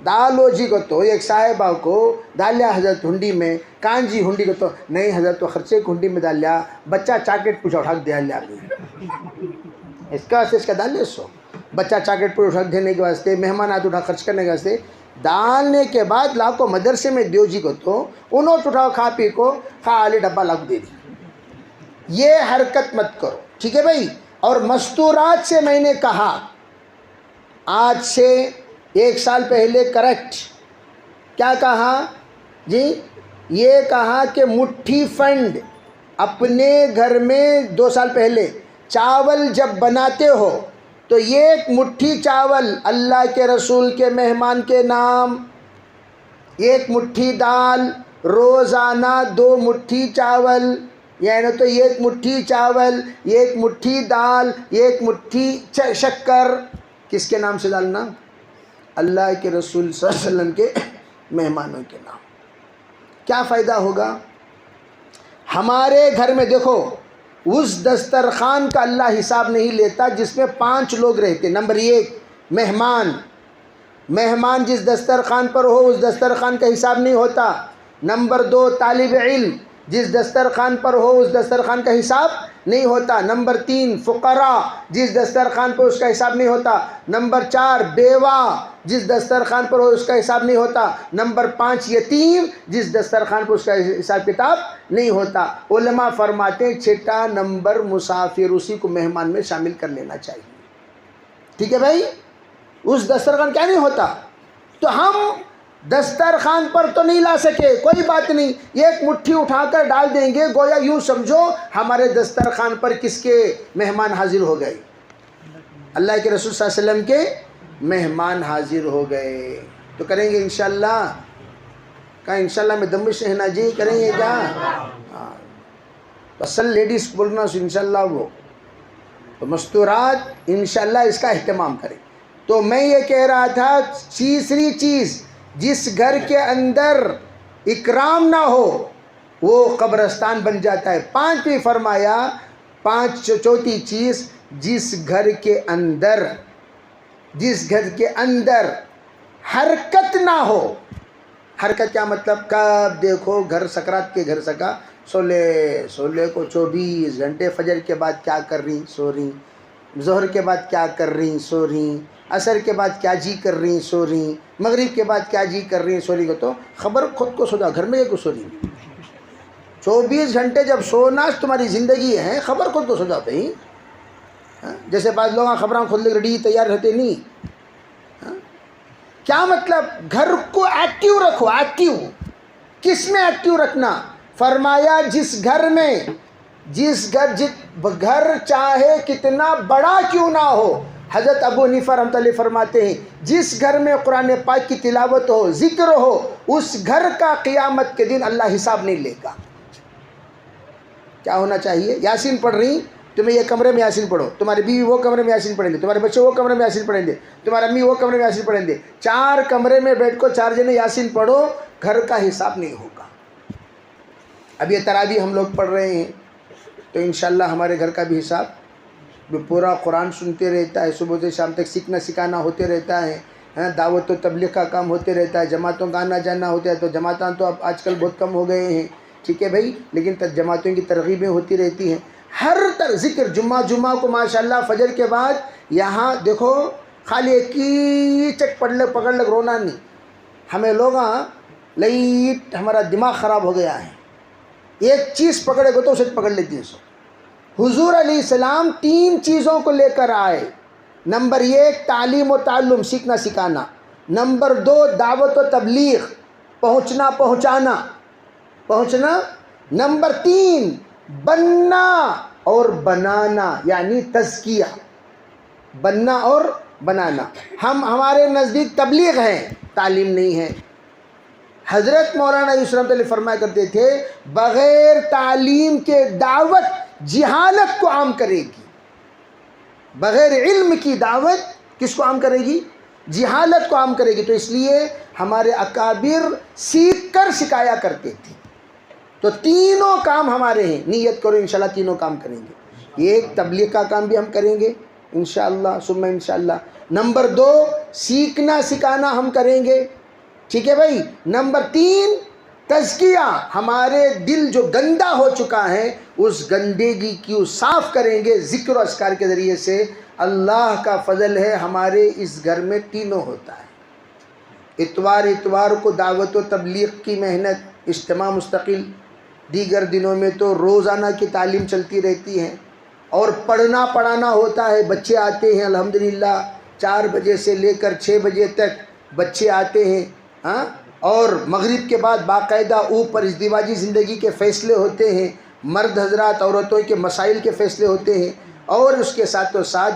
ڈالو جی کو تو ایک صاحبہ کو ڈال لیا حضرت ہنڈی میں. کان جی ہنڈی کو تو نہیں حضرت تو خرچے کو ہنڈی میں ڈال لیا. بچہ چاکلیٹ پوچھا اٹھا دیا لیا اس کا واسطے اس کا ڈال لیا. سو بچہ چاکلیٹ پوچھا اٹھا دینے کے واسطے، مہمان آتے اٹھا خرچ کرنے کے واسطے ڈالنے کے بعد لاکھوں مدرسے میں دیو جی کو تو انہوں اٹھاؤ کھا پی کو خالی ڈبہ لاکھ دے دی. یہ حرکت مت کرو، ٹھیک ہے بھائی. اور مستورات سے میں نے کہا آج سے 1 سال پہلے کریکٹ کیا کہا جی؟ یہ کہا کہ مٹھی فنڈ اپنے گھر میں 2 سال پہلے چاول جب بناتے ہو تو ایک مٹھی چاول اللہ کے رسول کے مہمان کے نام، 1 مٹھی دال، روزانہ 2 مٹھی چاول، یعنی تو 1 مٹھی چاول، 1 مٹھی دال، 1 مٹھی شکر. کس کے نام سے ڈالنا؟ اللہ کے رسول صلی اللہ علیہ وسلم کے مہمانوں کے نام. کیا فائدہ ہوگا ہمارے گھر میں؟ دیکھو اس دسترخوان کا اللہ حساب نہیں لیتا جس میں 5 لوگ رہتے. نمبر 1 مہمان جس دسترخوان پر ہو اس دسترخوان کا حساب نہیں ہوتا. نمبر 2 طالب علم جس دسترخوان پر ہو اس دسترخوان کا حساب نہیں ہوتا. نمبر 3 فقراء جس دسترخوان پر اس کا حساب نہیں ہوتا. نمبر 4 بیوہ جس دسترخوان پر ہو اس کا حساب نہیں ہوتا. نمبر 5 یتیم جس دسترخوان پر اس کا حساب کتاب نہیں ہوتا. علماء فرماتے ہیں 6 نمبر مسافر، اسی کو مہمان میں شامل کر لینا چاہیے. ٹھیک ہے بھائی؟ اس دسترخوان کیا نہیں ہوتا. تو ہم دسترخوان پر تو نہیں لا سکے، کوئی بات نہیں، 1 مٹھی اٹھا کر ڈال دیں گے. گویا یوں سمجھو ہمارے دسترخوان پر کس کے مہمان حاضر ہو گئے؟ اللہ کے رسول صلی اللہ علیہ وسلم کے مہمان حاضر ہو گئے. تو کریں گے انشاءاللہ. کہاں انشاءاللہ میں دم شہنا جی کریں گے کیا؟ ہاں اصل لیڈیز بولنا انشاءاللہ. وہ تو مستورات انشاءاللہ اس کا اہتمام کریں. تو میں یہ کہہ رہا تھا تیسری چیز، جس گھر کے اندر اکرام نہ ہو وہ قبرستان بن جاتا ہے. 5ویں فرمایا، 4تھی چیز، جس گھر کے اندر حرکت نہ ہو. حرکت کیا مطلب؟ کب دیکھو گھر سکرات کے گھر سکا، سولے کو 24 گھنٹے، فجر کے بعد کیا کر رہی سو رہی، ظہر کے بعد کیا کر رہی سو رہی، عصر کے بعد کیا جی کر رہی سو رہی، مغرب کے بعد کیا جی کر رہی سو رہی. کو تو خبر خود کو سودا گھر میں کو سو رہی. 24 گھنٹے جب سونا تمہاری زندگی ہے، خبر خود کو سودا بھائی. جیسے بعض لوگ خبراں خود لے ریڈی تیار رہتے نہیں. کیا مطلب؟ گھر کو ایکٹیو رکھو. ایکٹیو کس میں ایکٹیو رکھنا؟ فرمایا جس گھر چاہے کتنا بڑا کیوں نہ ہو. حضرت ابو حنیفہ رحمۃ اللہ فرماتے ہیں جس گھر میں قرآن پاک کی تلاوت ہو، ذکر ہو، اس گھر کا قیامت کے دن اللہ حساب نہیں لے گا. کیا ہونا چاہیے؟ یاسین پڑھ رہی، تمہیں یہ کمرے میں یاسین پڑھو، تمہاری بیوی وہ کمرے میں یاسین پڑھیں گے، تمہارے بچے وہ کمرے میں یاسین پڑھیں گے، تمہاری امی وہ کمرے میں یاسین پڑھیں گے. 4 کمرے میں بیٹھ کو 4 جنے یاسین پڑھو، گھر کا حساب نہیں ہوگا. اب یہ تراویح ہم لوگ پڑھ رہے ہیں تو انشاءاللہ ہمارے گھر کا بھی حساب، پورا قرآن سنتے رہتا ہے، صبح سے شام تک سیکھنا سکھانا ہوتے رہتا ہے. دعوت و تبلیغ کا کام ہوتے رہتا ہے، جماعتوں کا آنا جانا ہوتا ہے، تو جماعتاں تو اب آج کل بہت کم ہو گئے ہیں، ٹھیک ہے بھائی، لیکن جماعتوں کی ترغیبیں ہوتی رہتی ہیں۔ ہر ذکر جمعہ کو ماشاءاللہ فجر کے بعد یہاں دیکھو، خالی ایک ہی چک پکڑ لگ رونا نہیں، ہمیں لوگ لائٹ ہمارا دماغ خراب ہو گیا ہے، ایک چیز پکڑے گو تو اسے پکڑ لیتی ہے۔ حضور علیہ السلام 3 چیزوں کو لے کر آئے، نمبر 1 تعلیم و تعلم، سیکھنا سکھانا، نمبر 2 دعوت و تبلیغ، پہنچنا، نمبر 3 بننا اور بنانا، یعنی تزکیہ، بننا اور بنانا۔ ہمارے نزدیک تبلیغ ہے، تعلیم نہیں ہے۔ حضرت مولانا یوسف رحمۃ اللہ فرمایا کرتے تھے بغیر تعلیم کے دعوت جہالت کو عام کرے گی، بغیر علم کی دعوت کس کو عام کرے گی؟ جہالت کو عام کرے گی۔ تو اس لیے ہمارے اکابر سیکھ کر سکھایا کرتے تھے۔ تو تینوں کام ہمارے ہیں، نیت کرو انشاءاللہ تینوں کام کریں گے۔ ایک تبلیغ کا کام بھی ہم کریں گے انشاءاللہ ثم انشاءاللہ، نمبر 2 سیکھنا سکھانا ہم کریں گے، ٹھیک ہے بھائی، نمبر 3 تزکیہ، ہمارے دل جو گندا ہو چکا ہے اس گندگی کو صاف کریں گے ذکر و اذکار کے ذریعے سے۔ اللہ کا فضل ہے ہمارے اس گھر میں تینوں ہوتا ہے۔ اتوار کو دعوت و تبلیغ کی محنت، اجتماع مستقل، دیگر دنوں میں تو روزانہ کی تعلیم چلتی رہتی ہے، اور پڑھنا پڑھانا ہوتا ہے۔ بچے آتے ہیں الحمدللہ 4 بجے سے لے کر 6 بجے تک بچے آتے ہیں، اور مغرب کے بعد باقاعدہ اوپر ازدواجی زندگی کے فیصلے ہوتے ہیں، مرد حضرات عورتوں کے مسائل کے فیصلے ہوتے ہیں، اور اس کے ساتھ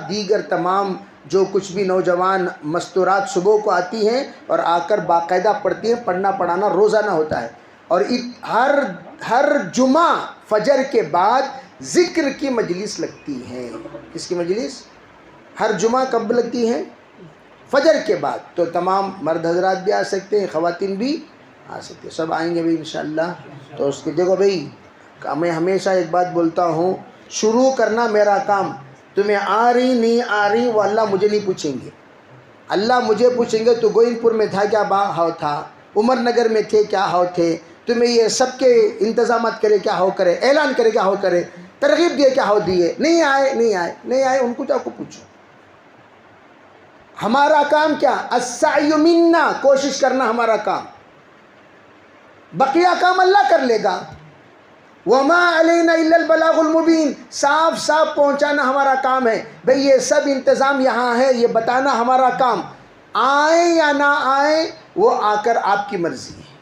دیگر تمام جو کچھ بھی نوجوان مستورات صبح کو آتی ہیں اور آ کر باقاعدہ پڑھتی ہیں۔ پڑھنا پڑھانا روزانہ ہوتا ہے، اور ہر جمعہ فجر کے بعد ذکر کی مجلس لگتی ہے۔ کس کی مجلس؟ ہر جمعہ کب لگتی ہے؟ فجر کے بعد۔ تو تمام مرد حضرات بھی آ سکتے ہیں، خواتین بھی آ سکتے ہیں، سب آئیں گے بھی انشاءاللہ۔ تو اس کے دیکھو بھائی، میں ہمیشہ ایک بات بولتا ہوں، شروع کرنا میرا کام، تمہیں آ رہی نہیں آ رہی وہ اللہ مجھے نہیں پوچھیں گے، اللہ مجھے پوچھیں گے تو گوئند پور میں تھا کیا ہاؤ تھا، عمر نگر میں تھے کیا ہاؤ تھے، تمہیں یہ سب کے انتظامات کرے کیا ہو کرے، اعلان کرے کیا ہو کرے، ترغیب دیے کیا ہو دیے، نہیں آئے ان کو جا کو پوچھو۔ ہمارا کام کیا؟ السعی منا، کوشش کرنا ہمارا کام، بقیہ کام اللہ کر لے گا۔ وما علینا الا البلاغ المبین، صاف پہنچانا ہمارا کام ہے بھئی، یہ سب انتظام یہاں ہے، یہ بتانا ہمارا کام، آئیں یا نہ آئیں وہ آ کر آپ کی مرضی ہے۔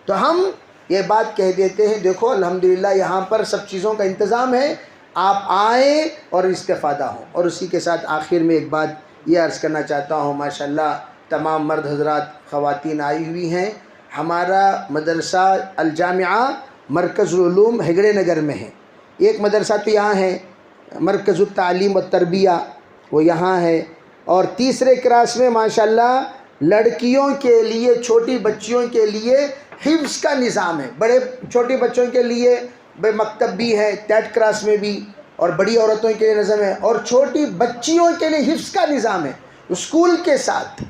تو ہم یہ بات کہہ دیتے ہیں، دیکھو الحمدللہ یہاں پر سب چیزوں کا انتظام ہے، آپ آئیں اور استفادہ ہوں۔ اور اسی کے ساتھ آخر میں ایک بات یہ عرض کرنا چاہتا ہوں، ماشاءاللہ تمام مرد حضرات خواتین آئی ہوئی ہیں۔ ہمارا مدرسہ الجامعہ مرکز العلوم ہگڑے نگر میں ہے، ایک مدرسہ تو یہاں ہے مرکز التعلیم و تربیہ، وہ یہاں ہے، اور تیسرے کلاس میں ماشاءاللہ لڑکیوں کے لیے، چھوٹی بچیوں کے لیے حفظ کا نظام ہے، بڑے چھوٹی بچوں کے لیے مکتب بھی ہے 3rd کلاس میں بھی، اور بڑی عورتوں کے لیے نظم ہے، اور چھوٹی بچیوں کے لیے حفظ کا نظام ہے اسکول کے ساتھ۔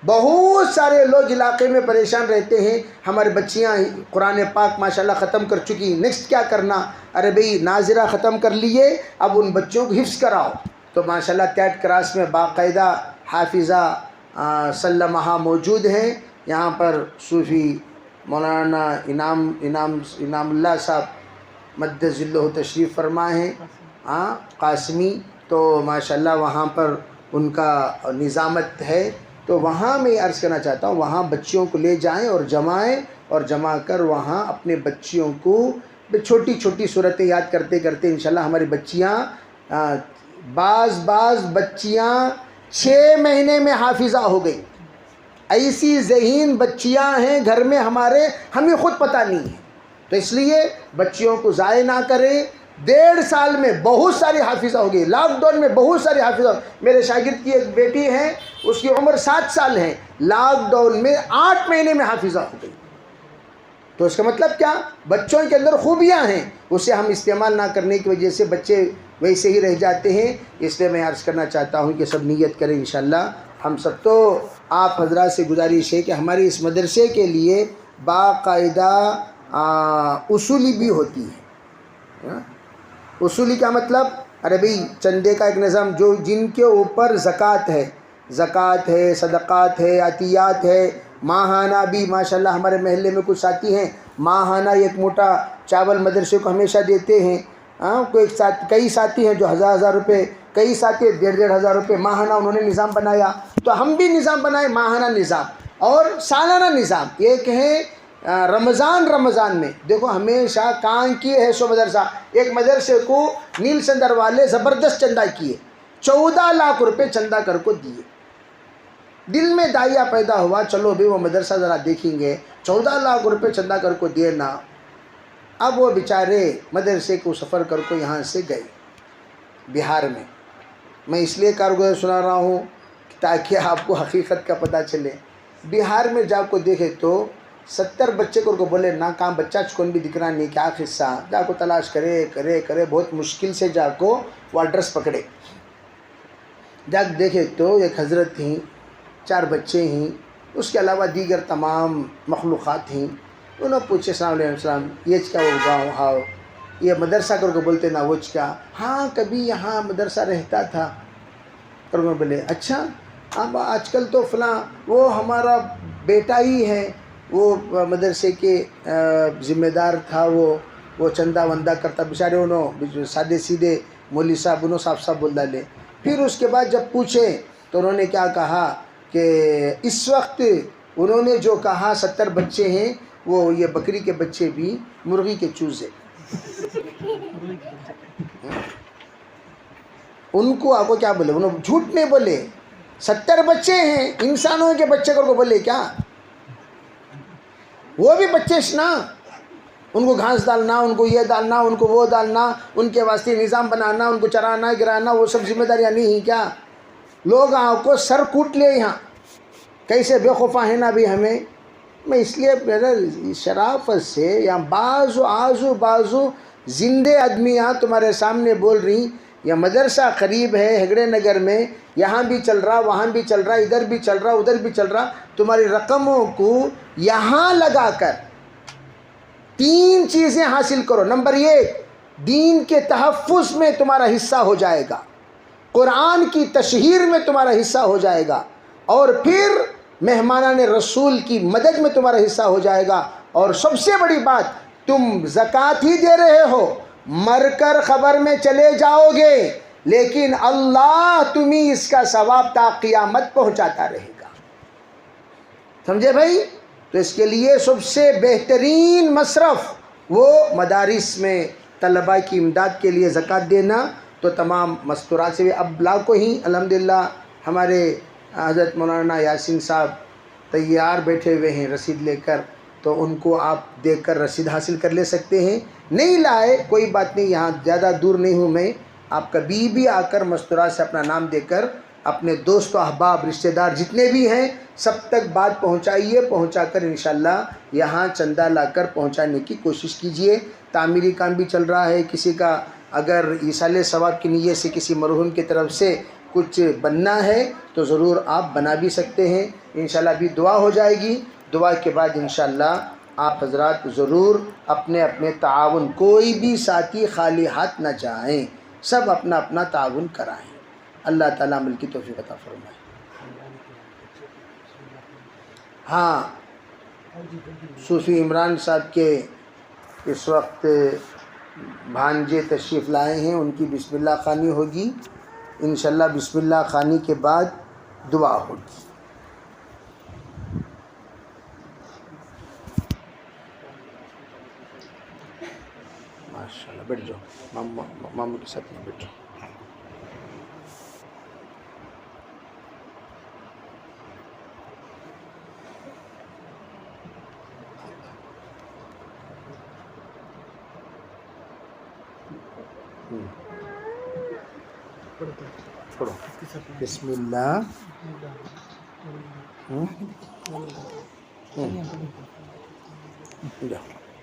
بہت سارے لوگ علاقے میں پریشان رہتے ہیں، ہماری بچیاں قرآن پاک ماشاءاللہ ختم کر چکی، نیکسٹ کیا کرنا؟ ارے بھئی ناظرہ ختم کر لیے، اب ان بچوں کو حفظ کراؤ۔ تو ماشاءاللہ 3rd کلاس میں باقاعدہ حافظہ سلمہ موجود ہیں۔ یہاں پر صوفی مولانا انعام اللہ صاحب مد ذلہ تشریف فرما ہیں، قاسمی، تو ماشاءاللہ وہاں پر ان کا نظامت ہے۔ تو وہاں میں عرض کرنا چاہتا ہوں، وہاں بچیوں کو لے جائیں اور جمع کر وہاں اپنے بچیوں کو چھوٹی چھوٹی صورتیں یاد کرتے کرتے انشاءاللہ ہماری بچیاں، بعض بچیاں 6 مہینے میں حافظہ ہو گئی، ایسی ذہین بچیاں ہیں گھر میں ہمارے، ہمیں خود پتہ نہیں ہے۔ تو اس لیے بچیوں کو ضائع نہ کریں۔ 1.5 سال میں بہت ساری حافظہ ہو گئی، لاک ڈاؤن میں بہت ساری حافظہ، میرے شاگرد کی ایک بیٹی ہے، اس کی عمر 7 سال ہے، لاک ڈاؤن میں 8 مہینے میں حافظہ ہو گئی۔ تو اس کا مطلب کیا؟ بچوں کے اندر خوبیاں ہیں، اسے ہم استعمال نہ کرنے کی وجہ سے بچے ویسے ہی رہ جاتے ہیں۔ اس لیے میں عرض کرنا چاہتا ہوں کہ سب نیت کریں انشاءاللہ۔ ہم سب تو آپ حضرات سے گزارش ہے کہ ہماری اس مدرسے کے لیے باقاعدہ اصولی بھی ہوتی ہے. اصولی کا مطلب ارے بھئی چندے کا ایک نظام جو جن کے اوپر زکوٰۃ ہے صدقات ہے عطیات ہے. ماہانہ بھی ماشاءاللہ ہمارے محلے میں کچھ ساتھی ہیں ماہانہ ایک موٹا چاول مدرسے کو ہمیشہ دیتے ہیں. کئی ساتھی ہیں جو 1000 روپے، کئی ساتھی 1500 روپے ماہانہ انہوں نے نظام بنایا. تو ہم بھی نظام بنائے ماہانہ نظام اور سالانہ نظام. ایک ہے رمضان میں دیکھو ہمیشہ کام کیے ہے 100 مدرسہ. ایک مدرسے کو نیل سندر والے زبردست چندہ کیے، 14 لاکھ روپے چندہ کر کو دیے. دل میں دائیا پیدا ہوا چلو بھی وہ مدرسہ ذرا دیکھیں گے. 14 لاکھ روپے چندہ کر کو دینا. اب وہ بیچارے مدرسے کو سفر کر کو یہاں سے گئے بہار میں. میں اس لیے کارگزار سنا رہا ہوں تاکہ آپ کو حقیقت کا پتہ چلے. بہار میں جا کو دیکھے تو 70 بچے کو بولے نا کام بچہ چکن بھی دکھ رہا نہیں کیا قصہ. جا کو تلاش کرے بہت مشکل سے جا کو وہ ایڈریس پکڑے. جا دیکھے تو ایک حضرت تھیں، 4 بچے ہیں، اس کے علاوہ دیگر تمام مخلوقات ہیں. انہوں پوچھے السلام علیکم السلام یہ کا وہ گاؤں ہاؤ یہ مدرسہ کر کو بولتے نا وچ کا ہاں کبھی یہاں مدرسہ رہتا تھا. اور میں بولے اچھا اب آج کل تو فلاں وہ ہمارا بیٹا ہی ہے وہ مدرسے کے ذمہ دار تھا. وہ چندہ وندہ کرتا بیچارے انہوں سادے سیدھے مولوی صاحب انہوں صاف بول ڈالے. پھر اس کے بعد جب پوچھے تو انہوں نے کیا کہا کہ اس وقت انہوں نے جو کہا 70 بچے ہیں وہ یہ بکری کے بچے بھی مرغی کے چوزے. ان کو آپ کو کیا بولے انہوں جھوٹ نہیں بولے. 70 بچے ہیں انسانوں کے بچے کو بولے کیا وہ بھی بچے نا. ان کو گھاس ڈالنا ان کو یہ ڈالنا ان کو وہ ڈالنا ان کے واسطے نظام بنانا ان کو چرانا گرانا وہ سب ذمہ داریاں نہیں ہیں کیا. لوگ آپ کو سر کوٹ لے یہاں کیسے بے خوفا ہے نا بھی ہمیں. میں اس لیے شرافت سے یہاں بازو زندے آدمیاں تمہارے سامنے بول رہی. یہ مدرسہ قریب ہے ہگڑے نگر میں، یہاں بھی چل رہا وہاں بھی چل رہا ادھر بھی چل رہا ادھر بھی چل رہا. تمہاری رقموں کو یہاں لگا کر 3 چیزیں حاصل کرو. نمبر 1 دین کے تحفظ میں تمہارا حصہ ہو جائے گا، قرآن کی تشہیر میں تمہارا حصہ ہو جائے گا، اور پھر مہمانان رسول کی مدد میں تمہارا حصہ ہو جائے گا. اور سب سے بڑی بات تم زکوٰۃ ہی دے رہے ہو، مر کر خبر میں چلے جاؤ گے لیکن اللہ تمہیں اس کا ثواب تا قیامت پہنچاتا رہے گا. سمجھے بھائی؟ تو اس کے لیے سب سے بہترین مصرف وہ مدارس میں طلباء کی امداد کے لیے زکوٰۃ دینا. تو تمام مستورات سے اب لاکھوں ہی الحمدللہ ہمارے حضرت مولانا یاسین صاحب تیار بیٹھے ہوئے ہیں رسید لے کر. تو ان کو آپ دیکھ کر رسید حاصل کر لے سکتے ہیں. نہیں لائے کوئی بات نہیں، یہاں زیادہ دور نہیں ہوں میں. آپ کبھی بھی آ کر مستورات سے اپنا نام دے کر اپنے دوست و احباب رشتہ دار جتنے بھی ہیں سب تک بات پہنچائیے. پہنچا کر انشاءاللہ یہاں چندہ لا کر پہنچانے کی کوشش کیجئے. تعمیری کام بھی چل رہا ہے. کسی کا اگر ایصال ثواب کی نیت سے کسی مرحوم کی طرف سے کچھ بننا ہے تو ضرور آپ بنا بھی سکتے ہیں. انشاءاللہ ابھی دعا ہو جائے گی. دعا کے بعد انشاءاللہ آپ حضرات ضرور اپنے اپنے تعاون، کوئی بھی ساتھی خالی ہاتھ نہ جائیں، سب اپنا اپنا تعاون کرائیں. اللہ تعالیٰ عمل کی توفیق عطا فرمائے. ہاں صوفی عمران صاحب کے اس وقت بھانجے تشریف لائے ہیں، ان کی بسم اللہ خوانی ہوگی انشاءاللہ. بسم اللہ خوانی کے بعد دعا ہوگی. ماشاءاللہ بیٹھ جاؤ، ماموں کے ساتھ میں بیٹھ جاؤ. پڑھو بسم اللہ.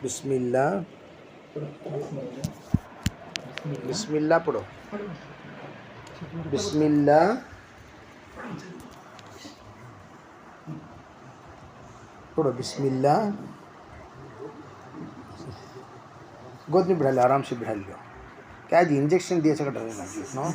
بسم اللہ بسم اللہ پڑھو. بسم اللہ پڑھو بسم اللہ. گود میں بڑھا لو, آرام سے بڑھا لو. کیا جی انجیکشن دیا سکتا ہے نا.